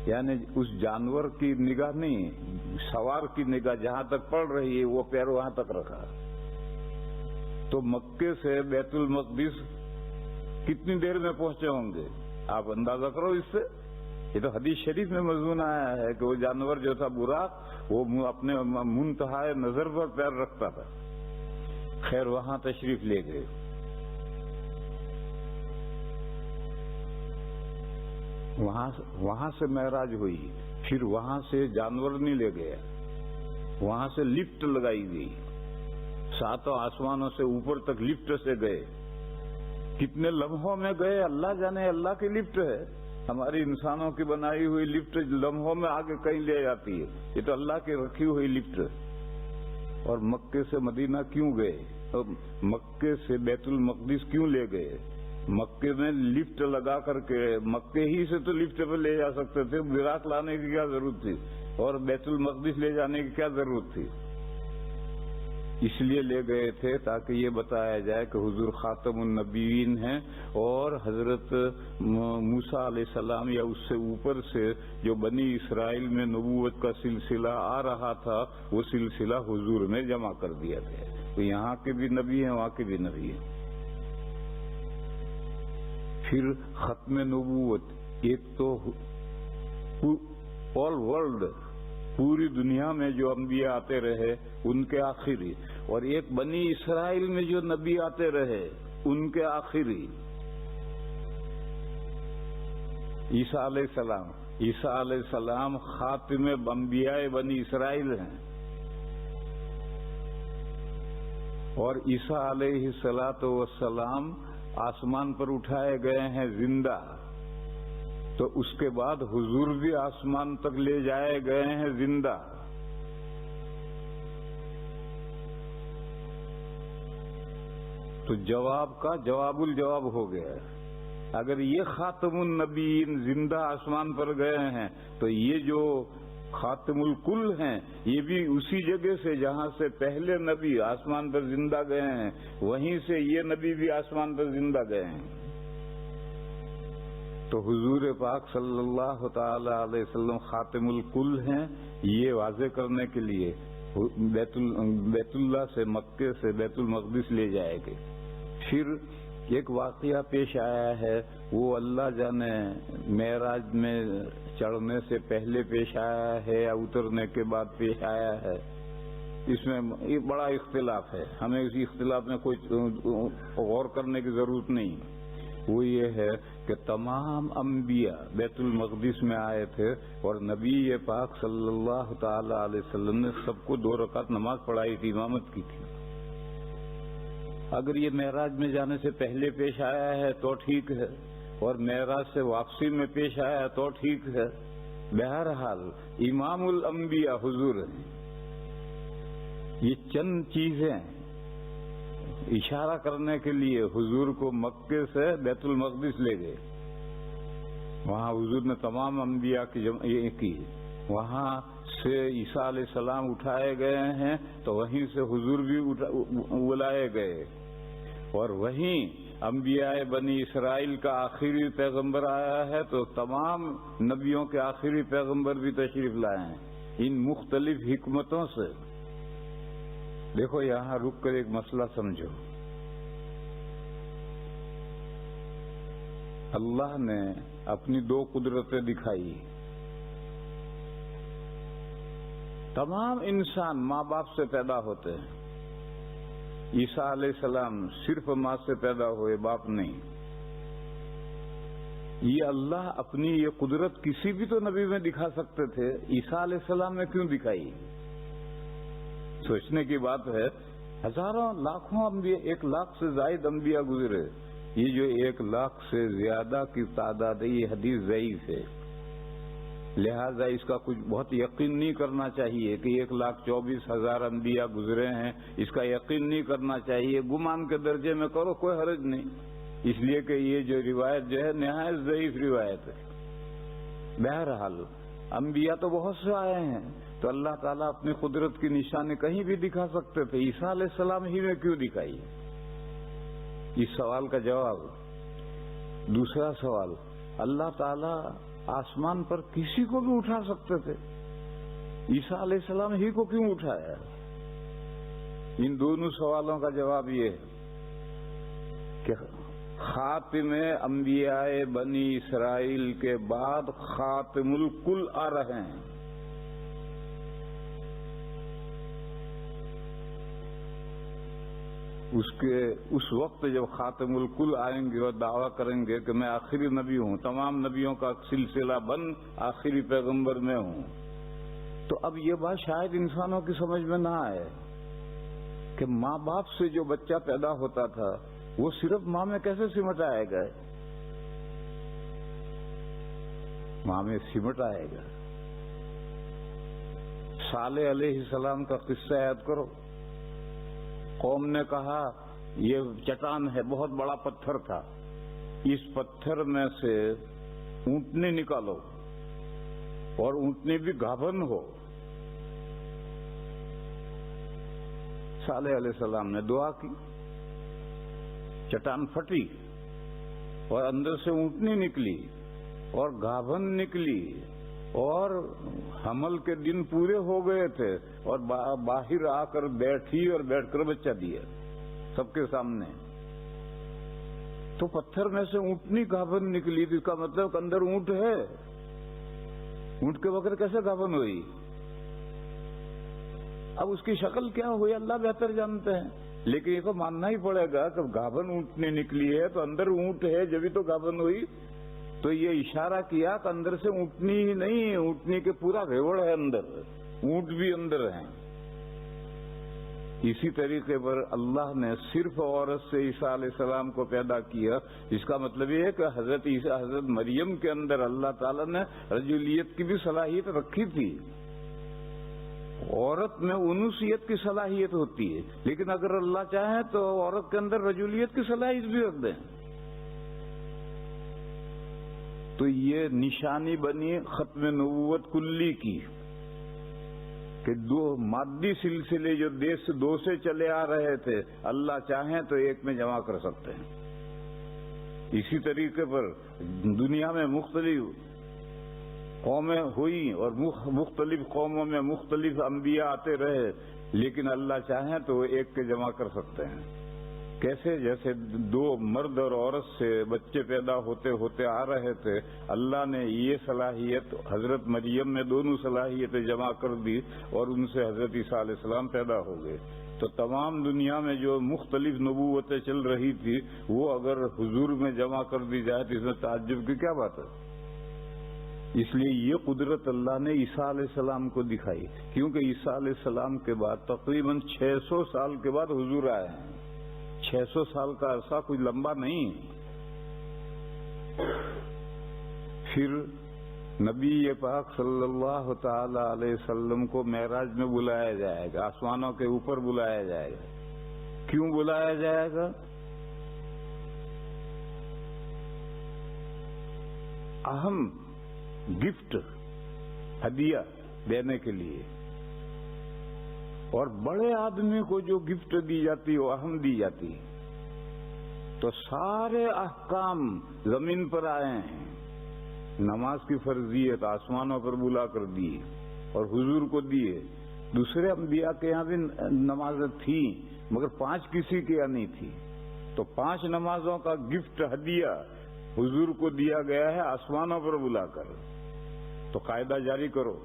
یعنی اس جانور کی نگاہ نہیں، سوار کی نگاہ جہاں تک پڑ رہی ہے وہ پیر وہاں تک رکھا۔ تو مکے سے بیت المقدس کتنی دیر میں پہنچے ہوں گے، آپ اندازہ کرو اس سے۔ یہ تو حدیث شریف میں مضمون آیا ہے کہ وہ جانور جو تھا براق، وہ اپنے منتہائے نظر پر پیر رکھتا تھا۔ خیر وہاں تشریف لے گئے۔ وہاں سے معراج ہوئی، پھر وہاں سے جانور نہیں لے گیا، وہاں سے لفٹ لگائی گئی، 7 آسمانوں سے اوپر تک لفٹ سے گئے۔ کتنے لمحوں میں گئے اللہ جانے، اللہ کی لفٹ ہے۔ ہماری انسانوں کی بنائی ہوئی لفٹ لمحوں میں آگے کہیں لے جاتی ہے، یہ تو اللہ کی رکھی ہوئی لفٹ ہے۔ اور مکے سے مدینہ کیوں گئے، اور مکے سے بیت المقدس کیوں لے گئے؟ مکے میں لفٹ لگا کر کے، مکے ہی سے تو لفٹ پہ لے جا سکتے تھے، براق لانے کی کیا ضرورت تھی، اور بیت المقدس لے جانے کی کیا ضرورت تھی؟ اس لیے لے گئے تھے تاکہ یہ بتایا جائے کہ حضور خاتم النبیین ہیں، اور حضرت موسیٰ علیہ السلام یا اس سے اوپر سے جو بنی اسرائیل میں نبوت کا سلسلہ آ رہا تھا، وہ سلسلہ حضور میں جمع کر دیا گیا۔ تو یہاں کے بھی نبی ہیں، وہاں کے بھی نبی ہیں۔ پھر ختم نبوت، ایک تو آل ورلڈ، پوری دنیا میں جو انبیاء آتے رہے ان کے آخری، اور ایک بنی اسرائیل میں جو نبی آتے رہے ان کے آخری، عیسیٰ علیہ السلام۔ عیسیٰ علیہ السلام خاتم انبیاء بنی اسرائیل ہیں، اور عیسیٰ علیہ السلام آسمان پر اٹھائے گئے ہیں زندہ، تو اس کے بعد حضور بھی آسمان تک لے جائے گئے ہیں زندہ۔ تو جواب کا جواب الجواب ہو گیا۔ اگر یہ خاتم النبیین زندہ آسمان پر گئے ہیں تو یہ جو خاتم الکل ہیں یہ بھی اسی جگہ سے جہاں سے پہلے نبی آسمان پر زندہ گئے ہیں، وہیں سے یہ نبی بھی آسمان پر زندہ گئے ہیں۔ تو حضور پاک صلی اللہ تعالی علیہ وسلم خاتم الکل ہیں، یہ واضح کرنے کے لیے بیت اللہ سے، مکے سے بیت المقدس لے جائے گے۔ پھر ایک واقعہ پیش آیا ہے، وہ اللہ جانے معراج میں چڑھنے سے پہلے پیش آیا ہے یا اترنے کے بعد پیش آیا ہے، اس میں یہ بڑا اختلاف ہے، ہمیں اس اختلاف میں کوئی غور کرنے کی ضرورت نہیں۔ وہ یہ ہے کہ تمام انبیاء بیت المقدس میں آئے تھے، اور نبی پاک صلی اللہ تعالی علیہ وسلم نے سب کو 2 رکعت نماز پڑھائی تھی، امامت کی تھی۔ اگر یہ معراج میں جانے سے پہلے پیش آیا ہے تو ٹھیک ہے، اور معراج سے واپسی میں پیش آیا ہے تو ٹھیک ہے۔ بہرحال امام الانبیاء حضور ہیں۔ یہ چند چیزیں اشارہ کرنے کے لیے حضور کو مکے سے بیت المقدس لے گئے. وہاں حضور نے تمام انبیاء کی جمع کی. وہاں سے عیسیٰ علیہ السلام اٹھائے گئے ہیں تو وہیں سے حضور بھی بلائے گئے. اور وہیں انبیاء بنی اسرائیل کا آخری پیغمبر آیا ہے تو تمام نبیوں کے آخری پیغمبر بھی تشریف لائے ہیں ان مختلف حکمتوں سے. دیکھو یہاں رک کر ایک مسئلہ سمجھو. اللہ نے اپنی دو قدرتیں دکھائی. تمام انسان ماں باپ سے پیدا ہوتے ہیں. عیسیٰ علیہ السلام صرف ماں سے پیدا ہوئے، باپ نہیں. یہ اللہ اپنی یہ قدرت کسی بھی تو نبی میں دکھا سکتے تھے، عیسیٰ علیہ السلام نے کیوں دکھائی؟ سوچنے کی بات ہے. ہزاروں لاکھوں انبیاء، 1 لاکھ سے زائد انبیاء گزرے. یہ جو 1 لاکھ سے زیادہ کی تعداد ہے یہ حدیث ضعیف ہے، لہذا اس کا کچھ بہت یقین نہیں کرنا چاہیے کہ 1,24,000 انبیاء گزرے ہیں. اس کا یقین نہیں کرنا چاہیے، گمان کے درجے میں کرو، کوئی حرج نہیں. اس لیے کہ یہ جو روایت جو ہے نہایت ضعیف روایت ہے. بہرحال انبیاء تو بہت سے آئے ہیں تو اللہ تعالیٰ اپنی قدرت کی نشانی کہیں بھی دکھا سکتے تھے. عیسیٰ علیہ السلام ہی میں کیوں دکھائی؟ اس سوال کا جواب. دوسرا سوال، اللہ تعالیٰ آسمان پر کسی کو بھی اٹھا سکتے تھے، عیسیٰ علیہ السلام ہی کو کیوں اٹھایا؟ ان دونوں سوالوں کا جواب یہ ہے کہ خاتم انبیاء بنی اسرائیل کے بعد خاتم الکل آ رہے ہیں. اس وقت جب خاتم الکل آئیں گے اور دعویٰ کریں گے کہ میں آخری نبی ہوں، تمام نبیوں کا سلسلہ بند آخری پیغمبر میں ہوں، تو اب یہ بات شاید انسانوں کی سمجھ میں نہ آئے کہ ماں باپ سے جو بچہ پیدا ہوتا تھا وہ صرف ماں میں کیسے سمٹ آئے گا؟ ماں میں سمٹ آئے گا. صالح علیہ السلام کا قصہ یاد کرو. قوم نے کہا یہ چٹان ہے، بہت بڑا پتھر تھا، اس پتھر میں سے اونٹنی نکالو اور اونٹنی بھی گابھن ہو. صالح علیہ السلام نے دعا کی، چٹان پھٹی اور اندر سے اونٹنی نکلی اور گابھن نکلی اور حمل کے دن پورے ہو گئے تھے اور باہر آ کر بیٹھی اور بیٹھ کر بچہ دیا سب کے سامنے. تو پتھر میں سے اونٹنی گابھن نکلی، جس کا مطلب اندر اونٹ ہے. اونٹ کے بغیر کیسے گابھن ہوئی؟ اب اس کی شکل کیا ہوئی اللہ بہتر جانتے ہیں، لیکن یہ تو ماننا ہی پڑے گا کہ گابھن اونٹنی نکلی ہے تو اندر اونٹ ہے جبھی تو گابھن ہوئی. تو یہ اشارہ کیا کہ اندر سے اونٹنی ہی نہیں، اونٹنی کے پورا ریوڑ ہے اندر، اونٹ بھی اندر ہیں. اسی طریقے پر اللہ نے صرف عورت سے عیسیٰ علیہ السلام کو پیدا کیا. اس کا مطلب یہ ہے کہ حضرت عیسیٰ، حضرت مریم کے اندر اللہ تعالیٰ نے رجولیت کی بھی صلاحیت رکھی تھی. عورت میں انوثیت کی صلاحیت ہوتی ہے، لیکن اگر اللہ چاہے تو عورت کے اندر رجولیت کی صلاحیت بھی رکھ دیں. تو یہ نشانی بنی ختم نبوت کلی کی کہ دو مادی سلسلے جو دو سے چلے آ رہے تھے اللہ چاہیں تو ایک میں جمع کر سکتے ہیں. اسی طریقے پر دنیا میں مختلف قومیں ہوئی اور مختلف قوموں میں مختلف انبیاء آتے رہے، لیکن اللہ چاہیں تو وہ ایک کے جمع کر سکتے ہیں. کیسے؟ جیسے 2 مرد اور عورت سے بچے پیدا ہوتے ہوتے آ رہے تھے، اللہ نے یہ صلاحیت حضرت مریم میں دونوں صلاحیتیں جمع کر دی اور ان سے حضرت عیسیٰ علیہ السلام پیدا ہو گئے. تو تمام دنیا میں جو مختلف نبوتیں چل رہی تھی وہ اگر حضور میں جمع کر دی جائے تو اس میں تعجب کی کیا بات ہے؟ اس لیے یہ قدرت اللہ نے عیسیٰ علیہ السلام کو دکھائی، کیونکہ عیسیٰ علیہ السلام کے بعد تقریباً 600 سال کے بعد حضور آئے ہیں. 600 سال کا عرصہ کوئی لمبا نہیں. پھر نبی پاک صلی اللہ تعالی علیہ وسلم کو معراج میں بلایا جائے گا، آسمانوں کے اوپر بلایا جائے گا. کیوں بلایا جائے گا؟ اہم گفٹ، ہدیہ دینے کے لیے. اور بڑے آدمی کو جو گفٹ دی جاتی وہ اہم دی جاتی. تو سارے احکام زمین پر آئے ہیں. نماز کی فرضیت آسمانوں پر بلا کر دی اور حضور کو دیے. دوسرے انبیاء کے یہاں بھی نمازیں تھیں مگر 5 کسی کے یہاں نہیں تھی. تو 5 نمازوں کا گفٹ ہدیہ حضور کو دیا گیا ہے آسمانوں پر بلا کر. تو قاعدہ جاری کرو،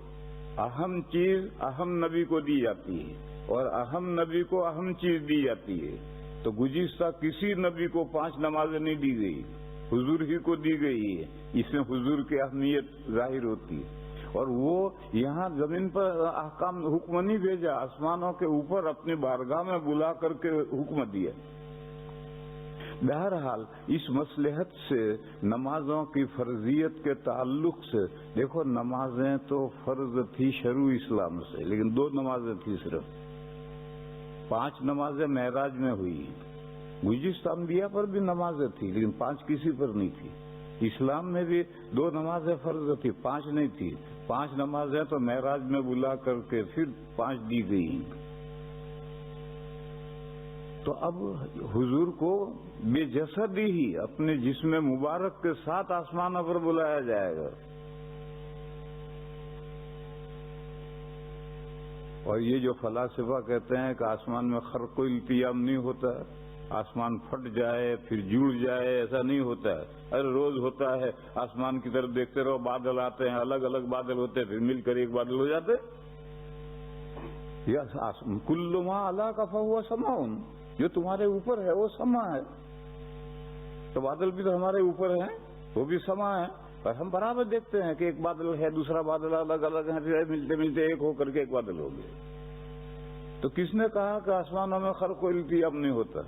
اہم چیز اہم نبی کو دی جاتی ہے اور اہم نبی کو اہم چیز دی جاتی ہے. تو گزشتہ کسی نبی کو 5 نمازیں نہیں دی گئی، حضور ہی کو دی گئی ہے. اس میں حضور کی اہمیت ظاہر ہوتی ہے. اور وہ یہاں زمین پر احکام حکم نہیں بھیجا، آسمانوں کے اوپر اپنی بارگاہ میں بلا کر کے حکم دیا. بہرحال اس مصلحت سے نمازوں کی فرضیت کے تعلق سے دیکھو، نمازیں تو فرض تھی شروع اسلام سے، لیکن 2 نمازیں تھی صرف. 5 نمازیں معراج میں ہوئی. گزشتہ انبیاء پر بھی نمازیں تھی لیکن 5 کسی پر نہیں تھی. اسلام میں بھی 2 نمازیں فرض تھی، 5 نہیں تھی. 5 نمازیں تو معراج میں بلا کر کے پھر 5 دی گئی. تو اب حضور کو بے جسد ہی اپنے جسم مبارک کے ساتھ آسمانوں پر بلایا جائے گا. اور یہ جو فلاسفہ کہتے ہیں کہ آسمان میں خرق و التیام نہیں ہوتا، آسمان پھٹ جائے پھر جڑ جائے، ایسا نہیں ہوتا ہے. ہر روز ہوتا ہے. آسمان کی طرف دیکھتے رہو، بادل آتے ہیں، الگ الگ بادل ہوتے ہیں، پھر مل کر ایک بادل ہو جاتے. کل ما علی کا فہو سماؤن، جو تمہارے اوپر ہے وہ سما ہے. تو بادل بھی تو ہمارے اوپر ہیں، وہ بھی سما ہے. اور ہم برابر دیکھتے ہیں کہ ایک بادل ہے، دوسرا بادل الگ الگ ہے، پھر ملتے ملتے ایک ہو کر کے ایک بادل ہو گئے. تو کس نے کہا کہ آسمانوں میں خرق و التیام نہیں ہوتا؟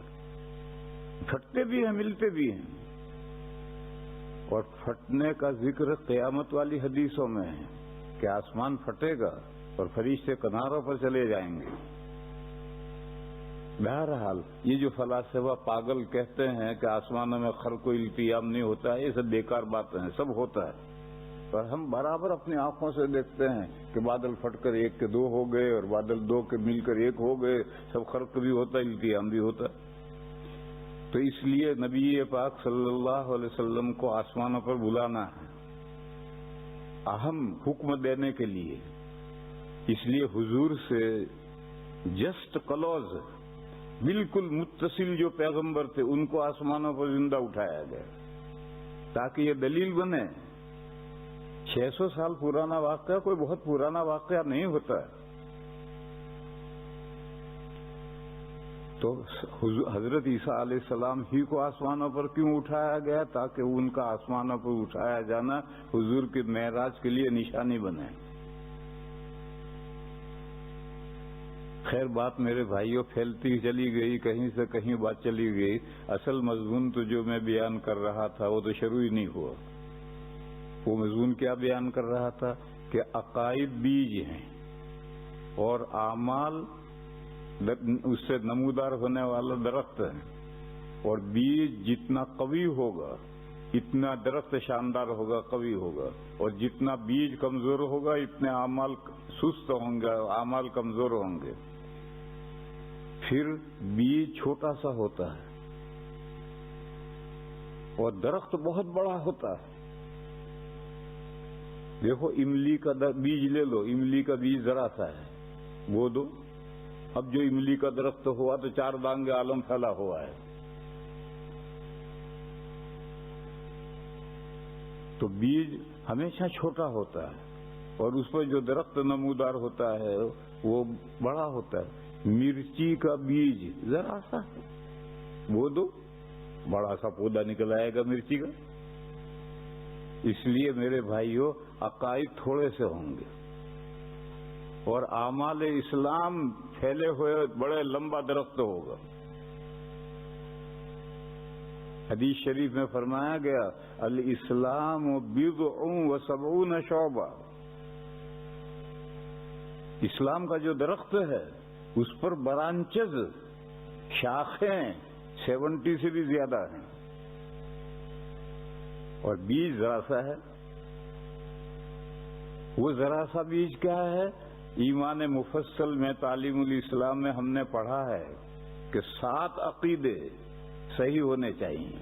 پھٹتے بھی ہیں، ملتے بھی ہیں. اور پھٹنے کا ذکر قیامت والی حدیثوں میں ہے کہ آسمان پھٹے گا اور فرشتے کناروں پر چلے جائیں گے. بہرحال یہ جو فلاسفہ پاگل کہتے ہیں کہ آسمانوں میں خرق و التیام نہیں ہوتا ہے، یہ سب بیکار باتیں ہیں. سب ہوتا ہے. اور ہم برابر اپنی آنکھوں سے دیکھتے ہیں کہ بادل پھٹ کر 1 کے 2 ہو گئے اور بادل 2 کے مل کر 1 ہو گئے. سب خرق بھی ہوتا ہے، التیام بھی ہوتا ہے. تو اس لیے نبی پاک صلی اللہ علیہ وسلم کو آسمانوں پر بلانا ہے اہم حکم دینے کے لیے. اس لیے حضور سے جسٹ کلوز، بالکل متصل جو پیغمبر تھے ان کو آسمانوں پر زندہ اٹھایا گیا تاکہ یہ دلیل بنے. 600 سال پرانا واقعہ کوئی بہت پرانا واقعہ نہیں ہوتا ہے. تو حضرت عیسیٰ علیہ السلام ہی کو آسمانوں پر کیوں اٹھایا گیا؟ تاکہ ان کا آسمانوں پر اٹھایا جانا حضور کے معراج کے لیے نشانی بنے. خیر بات میرے بھائیوں پھیلتی چلی گئی، کہیں سے کہیں بات چلی گئی. اصل مضمون تو جو میں بیان کر رہا تھا وہ تو شروع ہی نہیں ہوا. وہ مضمون کیا بیان کر رہا تھا کہ عقائد بیج ہیں اور اعمال اس سے نمودار ہونے والا درخت ہے. اور بیج جتنا قوی ہوگا اتنا درخت شاندار ہوگا، قوی ہوگا. اور جتنا بیج کمزور ہوگا اتنے اعمال سست ہوں گے، اعمال کمزور ہوں گے. پھر بیج چھوٹا سا ہوتا ہے اور درخت بہت بڑا ہوتا ہے. دیکھو املی کا بیج لے لو، املی کا بیج ذرا سا ہے، وہ دو. اب جو املی کا درخت ہوا تو 4 دانگ عالم پھیلا ہوا ہے. تو بیج ہمیشہ چھوٹا ہوتا ہے اور اس پر جو درخت نمودار ہوتا ہے وہ بڑا ہوتا ہے. مرچی کا بیج ذرا سا ہے، وہ دو، بڑا سا پودا نکل آئے گا مرچی کا. اس لیے میرے بھائیوں عقائد تھوڑے سے ہوں گے اور اعمال اسلام پھیلے ہوئے بڑے لمبا درخت ہوگا. حدیث شریف میں فرمایا گیا الاسلام بضع و 70 شعبہ. اسلام کا جو درخت ہے اس پر برانچز شاخیں 70 سے بھی زیادہ ہیں اور بیج ذرا سا ہے. وہ ذرا سا بیج کیا ہے؟ ایمان مفصل میں تعلیم الاسلام میں ہم نے پڑھا ہے کہ 7 عقیدے صحیح ہونے چاہیے.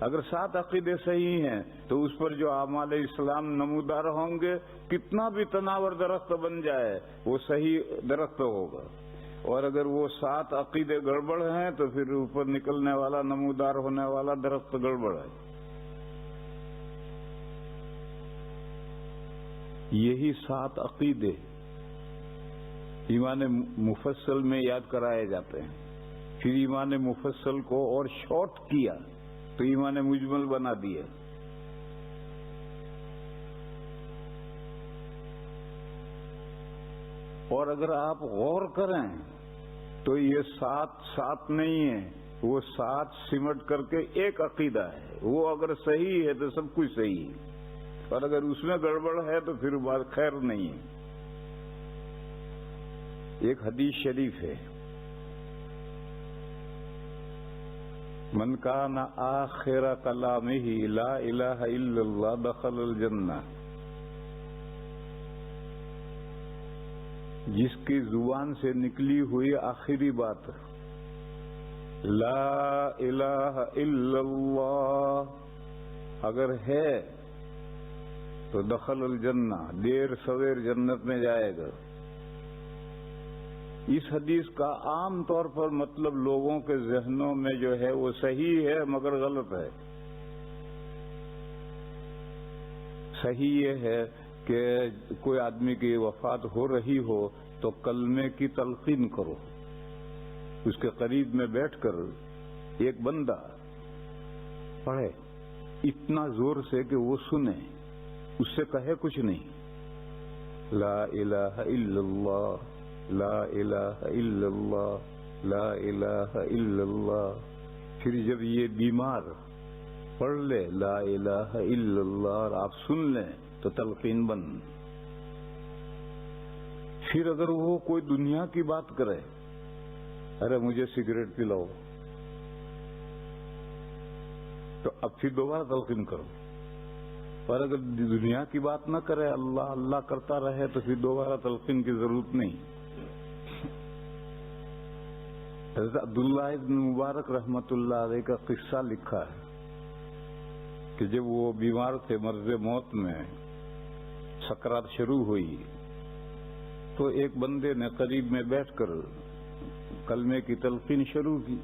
اگر 7 عقیدے صحیح ہیں تو اس پر جو اعمال اسلام نمودار ہوں گے، کتنا بھی تناور درخت بن جائے وہ صحیح درخت ہوگا. اور اگر وہ 7 عقیدے گڑبڑ ہیں تو پھر اوپر نکلنے والا نمودار ہونے والا درخت گڑبڑ ہے. یہی 7 عقیدے ایمان مفصل میں یاد کرائے جاتے ہیں. پھر ایمان مفصل کو اور شارٹ کیا تو ایمان مجمل بنا دیا. اور اگر آپ غور کریں تو یہ 7 نہیں ہے، وہ 7 سمٹ کر کے ایک عقیدہ ہے. وہ اگر صحیح ہے تو سب کچھ صحیح ہے، اور اگر اس میں گڑبڑ ہے تو پھر بات خیر نہیں ہے. ایک حدیث شریف ہے، من کان آخر کلامہ لا الہ الا اللہ دخل الجنہ. جس کی زبان سے نکلی ہوئی آخری بات لا الہ الا اللہ اگر ہے تو دخل الجنہ، دیر سویر جنت میں جائے گا. اس حدیث کا عام طور پر مطلب لوگوں کے ذہنوں میں جو ہے وہ صحیح ہے مگر غلط ہے. صحیح یہ ہے کہ کوئی آدمی کی وفات ہو رہی ہو تو کلمے کی تلقین کرو. اس کے قریب میں بیٹھ کر ایک بندہ پڑھے اتنا زور سے کہ وہ سنے، اس سے کہے کچھ نہیں، لا الہ الا اللہ لا الہ الا اللہ لا الہ الا اللہ. پھر جب یہ بیمار پڑھ لے لا الہ الا اللہ اور آپ سن لیں تو تلقین بند. پھر اگر وہ کوئی دنیا کی بات کرے، ارے مجھے سگریٹ پلاؤ، تو اب پھر دوبارہ تلقین کرو. اور اگر دنیا کی بات نہ کرے، اللہ اللہ کرتا رہے، تو پھر دوبارہ تلقین کی ضرورت نہیں. حضرت عبداللہ ابن مبارک رحمت اللہ علیہ کا قصہ لکھا ہے کہ جب وہ بیمار تھے، مرض موت میں سکرات شروع ہوئی، تو ایک بندے نے قریب میں بیٹھ کر کلمے کی تلقین شروع کی.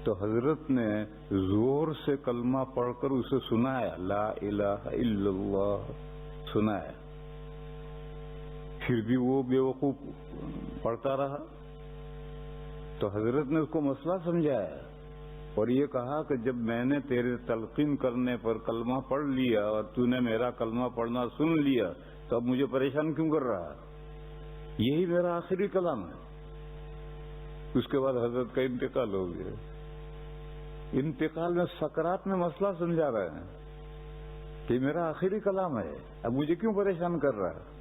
تو حضرت نے زور سے کلمہ پڑھ کر اسے سنایا، لا الہ الا اللہ سنایا. پھر بھی وہ بے وقوف پڑھتا رہا. تو حضرت نے اس کو مسئلہ سمجھایا اور یہ کہا کہ جب میں نے تیرے تلقین کرنے پر کلمہ پڑھ لیا اور تو نے میرا کلمہ پڑھنا سن لیا تو اب مجھے پریشان کیوں کر رہا؟ یہی میرا آخری کلام ہے. اس کے بعد حضرت کا انتقال ہو گیا. انتقال میں سکرات میں مسئلہ سمجھا رہے ہیں کہ میرا آخری کلام ہے، اب مجھے کیوں پریشان کر رہا ہے؟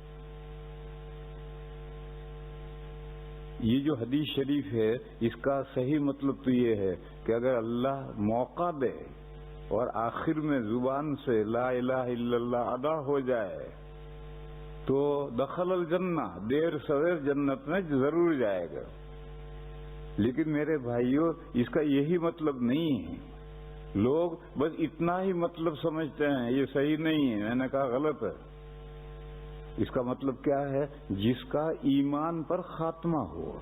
یہ جو حدیث شریف ہے اس کا صحیح مطلب تو یہ ہے کہ اگر اللہ موقع دے اور آخر میں زبان سے لا الہ الا اللہ ادا ہو جائے تو دخل الجنہ، دیر سویر جنت میں ضرور جائے گا. لیکن میرے بھائیوں اس کا یہی مطلب نہیں ہے. لوگ بس اتنا ہی مطلب سمجھتے ہیں، یہ صحیح نہیں ہے. میں نے کہا غلط ہے. اس کا مطلب کیا ہے؟ جس کا ایمان پر خاتمہ ہوا،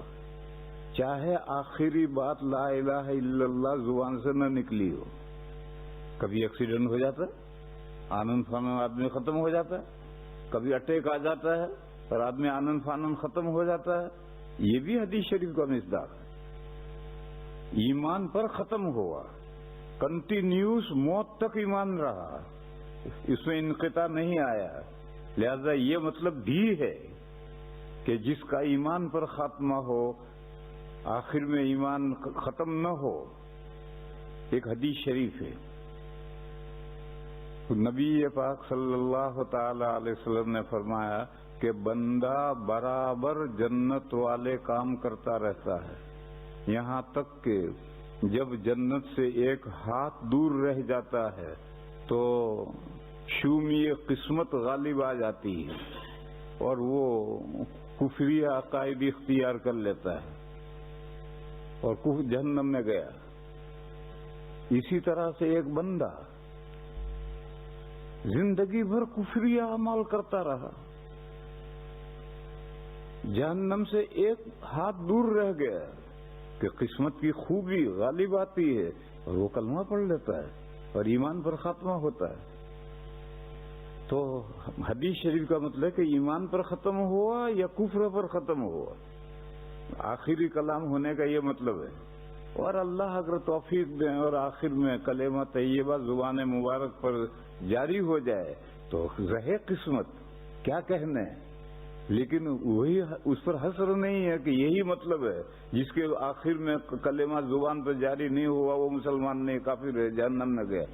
چاہے آخری بات لا الہ الا اللہ زبان سے نہ نکلی ہو. کبھی ایکسیڈنٹ ہو جاتا ہے، آنند فانند آدمی ختم ہو جاتا ہے. کبھی اٹیک آ جاتا ہے اور آدمی آنند فانند ختم ہو جاتا ہے. یہ بھی حدیث شریف کا مصداق ہے. ایمان پر ختم ہوا، کنٹینیوس موت تک ایمان رہا، اس میں انقطاع نہیں آیا. لہذا یہ مطلب بھی ہے کہ جس کا ایمان پر خاتمہ ہو، آخر میں ایمان ختم نہ ہو. ایک حدیث شریف ہے، نبی پاک صلی اللہ تعالی علیہ وسلم نے فرمایا کہ بندہ برابر جنت والے کام کرتا رہتا ہے یہاں تک کہ جب جنت سے ایک ہاتھ دور رہ جاتا ہے تو شومی قسمت غالب آ جاتی ہے اور وہ کفری عقائد اختیار کر لیتا ہے اور جہنم میں گیا. اسی طرح سے ایک بندہ زندگی بھر کفری اعمال کرتا رہا، جہنم سے ایک ہاتھ دور رہ گیا کہ قسمت کی خوبی غالب آتی ہے اور وہ کلمہ پڑھ لیتا ہے اور ایمان پر خاتمہ ہوتا ہے. تو حدیث شریف کا مطلب ہے کہ ایمان پر ختم ہوا یا کفر پر ختم ہوا، آخری کلام ہونے کا یہ مطلب ہے. اور اللہ اگر توفیق دیں اور آخر میں کلمہ طیبہ زبان مبارک پر جاری ہو جائے تو رہے قسمت، کیا کہنے. لیکن وہی اس پر حسر نہیں ہے کہ یہی مطلب ہے جس کے آخر میں کلمہ زبان پر جاری نہیں ہوا وہ مسلمان نہیں، کافر ہے، جہنم میں گیا.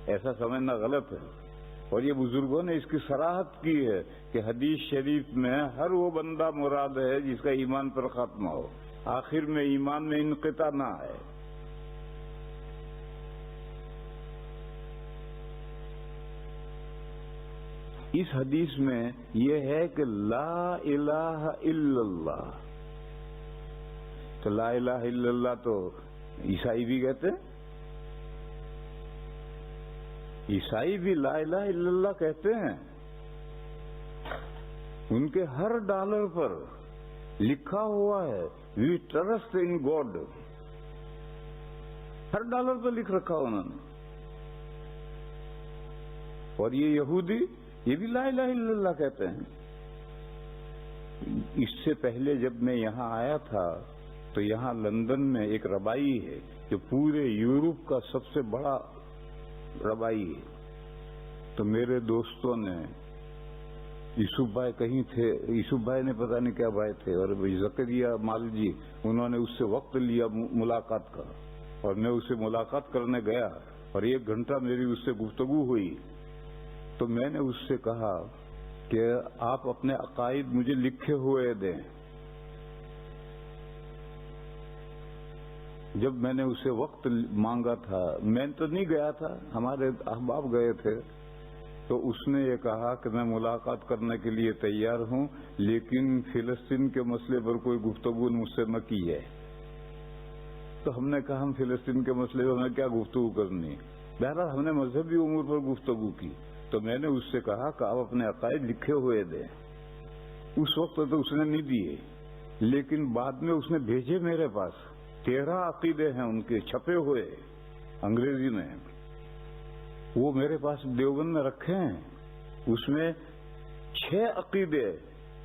ایسا سمجھنا غلط ہے. اور یہ بزرگوں نے اس کی صراحت کی ہے کہ حدیث شریف میں ہر وہ بندہ مراد ہے جس کا ایمان پر خاتمہ ہو، آخر میں ایمان میں انقطاع نہ آئے. اس حدیث میں یہ ہے کہ لا الہ الا اللہ. تو لا الہ الا اللہ تو عیسائی بھی کہتے ہیں، عیسائی بھی لا الہ الا اللہ کہتے ہیں. ان کے ہر ڈالر پر لکھا ہوا ہے وی ٹرسٹ ان گاڈ، ہر ڈالر پر لکھ رکھا انہوں نے. اور یہ یہودی یہ بھی لا الہ الا اللہ کہتے ہیں. اس سے پہلے جب میں یہاں آیا تھا تو یہاں لندن میں ایک ربائی ہے جو پورے یورپ کا سب سے بڑا ربائی ہے. تو میرے دوستوں نے یوسف بھائی کہیں تھے، یوسف بھائی نے پتہ نہیں کیا بھائی تھے، اور زکریا مالجی، انہوں نے اس سے وقت لیا ملاقات کا، اور میں اس سے ملاقات کرنے گیا اور 1 گھنٹہ میری اس سے گفتگو ہوئی. تو میں نے اس سے کہا کہ آپ اپنے عقائد مجھے لکھے ہوئے دیں. جب میں نے اسے وقت مانگا تھا، میں تو نہیں گیا تھا، ہمارے احباب گئے تھے، تو اس نے یہ کہا کہ میں ملاقات کرنے کے لیے تیار ہوں لیکن فلسطین کے مسئلے پر کوئی گفتگو مجھ سے نہ کی ہے. تو ہم نے کہا ہم فلسطین کے مسئلے پر ہمیں کیا گفتگو کرنی. بہرحال ہم نے مذہبی امور پر گفتگو کی. تو میں نے اس سے کہا کہ آپ اپنے عقائد لکھے ہوئے دیں. اس وقت تو اس نے نہیں دیے، لیکن بعد میں اس نے بھیجے میرے پاس. 13 عقیدے ہیں ان کے چھپے ہوئے انگریزی میں، وہ میرے پاس دیوبند میں رکھے ہیں. اس میں 6 عقیدے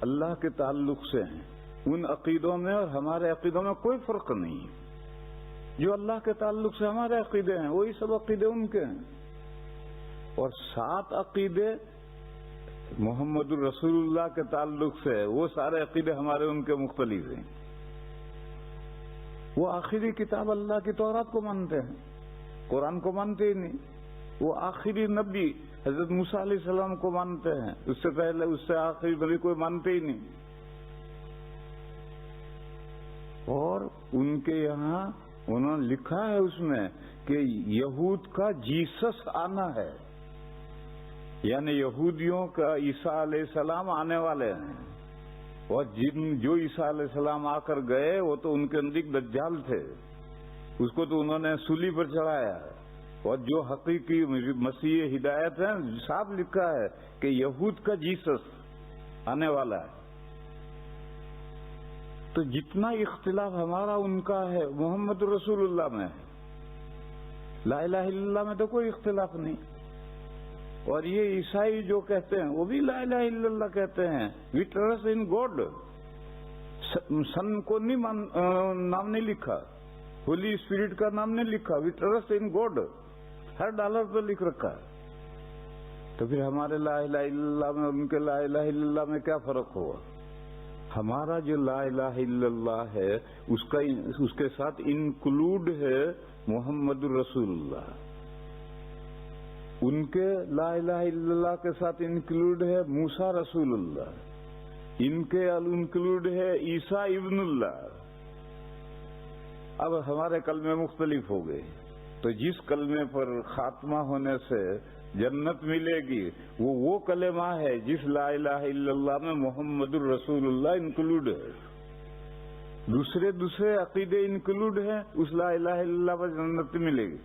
اللہ کے تعلق سے ہیں. ان عقیدوں میں اور ہمارے عقیدوں میں کوئی فرق نہیں. جو اللہ کے تعلق سے ہمارے عقیدے ہیں وہی سب عقیدے ان کے ہیں. اور 7 عقیدے محمد الرسول اللہ کے تعلق سے، وہ سارے عقیدے ہمارے ان کے مختلف ہیں. وہ آخری کتاب اللہ کی تورات کو مانتے ہیں، قرآن کو مانتے ہی نہیں. وہ آخری نبی حضرت موسیٰ علیہ السلام کو مانتے ہیں، اس سے پہلے اس سے آخری نبی کوئی مانتے ہی نہیں. اور ان کے یہاں انہوں نے لکھا ہے اس میں کہ یہود کا جیسس آنا ہے، یعنی یہودیوں کا عیسیٰ علیہ السلام آنے والے ہیں. اور جو عیسیٰ علیہ السلام آ کر گئے وہ تو ان کے نزدیک دجال تھے، اس کو تو انہوں نے سولی پر چڑھایا. اور جو حقیقی مسیح ہدایت ہے صاف لکھا ہے کہ یہود کا جیسس آنے والا ہے. تو جتنا اختلاف ہمارا ان کا ہے محمد رسول اللہ میں ہے، لا الہ الا اللہ میں تو کوئی اختلاف نہیں. اور یہ عیسائی جو کہتے ہیں وہ بھی لا الہ الا اللہ کہتے ہیں. وی ٹرسٹ ان گاڈ، سن کو نام نہیں لکھا، ہولی اسپرٹ کا نام نہیں لکھا، وی ٹرسٹ ان گاڈ ہر ڈالر پہ لکھ رکھا ہے. تو پھر ہمارے لا الہ الا اللہ میں اور ان کے لا الہ الا اللہ میں کیا فرق ہوا؟ ہمارا جو لا الہ الا اللہ ہے اس کے ساتھ انکلوڈ ہے محمد الرسول اللہ. ان کے لا الہ الا اللہ کے ساتھ انکلوڈ ہے موسیٰ رسول اللہ. ان کے انکلوڈ ہے عیسیٰ ابن اللہ. اب ہمارے کلمے مختلف ہو گئے، تو جس کلمے پر خاتمہ ہونے سے جنت ملے گی وہ کلمہ ہے جس لا الہ الا اللہ میں محمد الرسول اللہ انکلوڈ ہے، دوسرے عقیدے انکلوڈ ہیں، اس لا الہ الا اللہ پر جنت ملے گی۔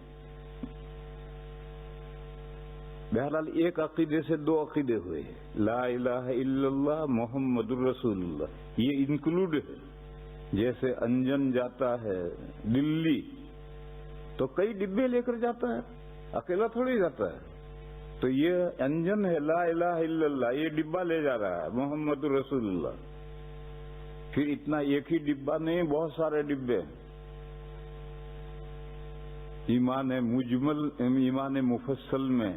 بہرحال ایک عقیدے سے دو عقیدے ہوئے، لا الہ الا اللہ محمد الرسول اللہ، یہ انکلوڈ ہے۔ جیسے انجن جاتا ہے دلی تو کئی ڈبے لے کر جاتا ہے، اکیلا تھوڑی جاتا ہے، تو یہ انجن ہے لا الہ الا اللہ، یہ ڈبہ لے جا رہا ہے محمد رسول اللہ۔ پھر اتنا ایک ہی ڈبہ نہیں، بہت سارے ڈبے، ایمان مجمل ایمان مفصل میں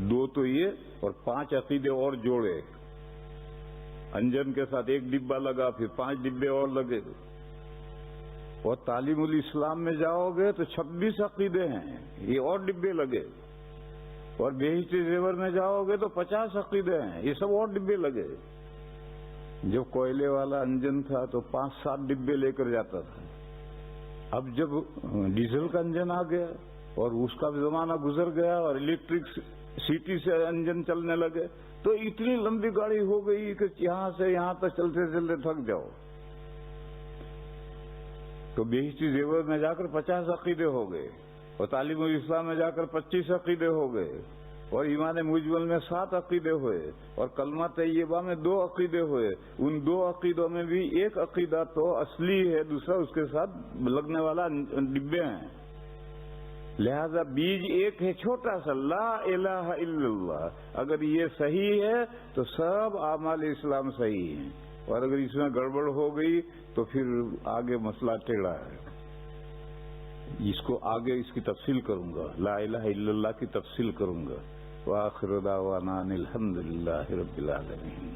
دو تو یہ اور 5 عقیدے اور جوڑے، انجن کے ساتھ ایک ڈبہ لگا، پھر 5 ڈبے اور لگے، اور تعلیم الاسلام میں جاؤ گے تو 26 عقیدے ہیں، یہ اور ڈبے لگے، اور بہشت زیور میں جاؤ گے تو 50 عقیدے ہیں، یہ سب اور ڈبے لگے۔ جب کوئلے والا انجن تھا تو 5-7 ڈبے لے کر جاتا تھا، اب جب ڈیزل کا انجن آ گیا اور اس کا زمانہ گزر گیا اور الیکٹرک سٹی سے انجن چلنے لگے تو اتنی لمبی گاڑی ہو گئی کہ یہاں سے یہاں تک چلتے چلتے تھک جاؤ۔ تو بہشتی زیور میں جا کر 50 عقیدے ہو گئے، اور تعلیم الاسلام میں جا کر 25 عقیدے ہو گئے، اور ایمان مجمل میں 7 عقیدے ہوئے، اور کلمہ طیبہ میں 2 عقیدے ہوئے۔ ان 2 عقیدوں میں بھی ایک عقیدہ تو اصلی ہے، دوسرا اس کے ساتھ لگنے والا ڈبے ہیں، لہذا بیج ایک ہے چھوٹا سا، لا الہ الا اللہ۔ اگر یہ صحیح ہے تو سب اعمال اسلام صحیح ہیں، اور اگر اس میں گڑبڑ ہو گئی تو پھر آگے مسئلہ ٹیڑھا ہے۔ اس کو آگے اس کی تفصیل کروں گا، لا الہ الا اللہ کی تفصیل کروں گا۔ وآخر دعوانا الحمدللہ رب العالمین۔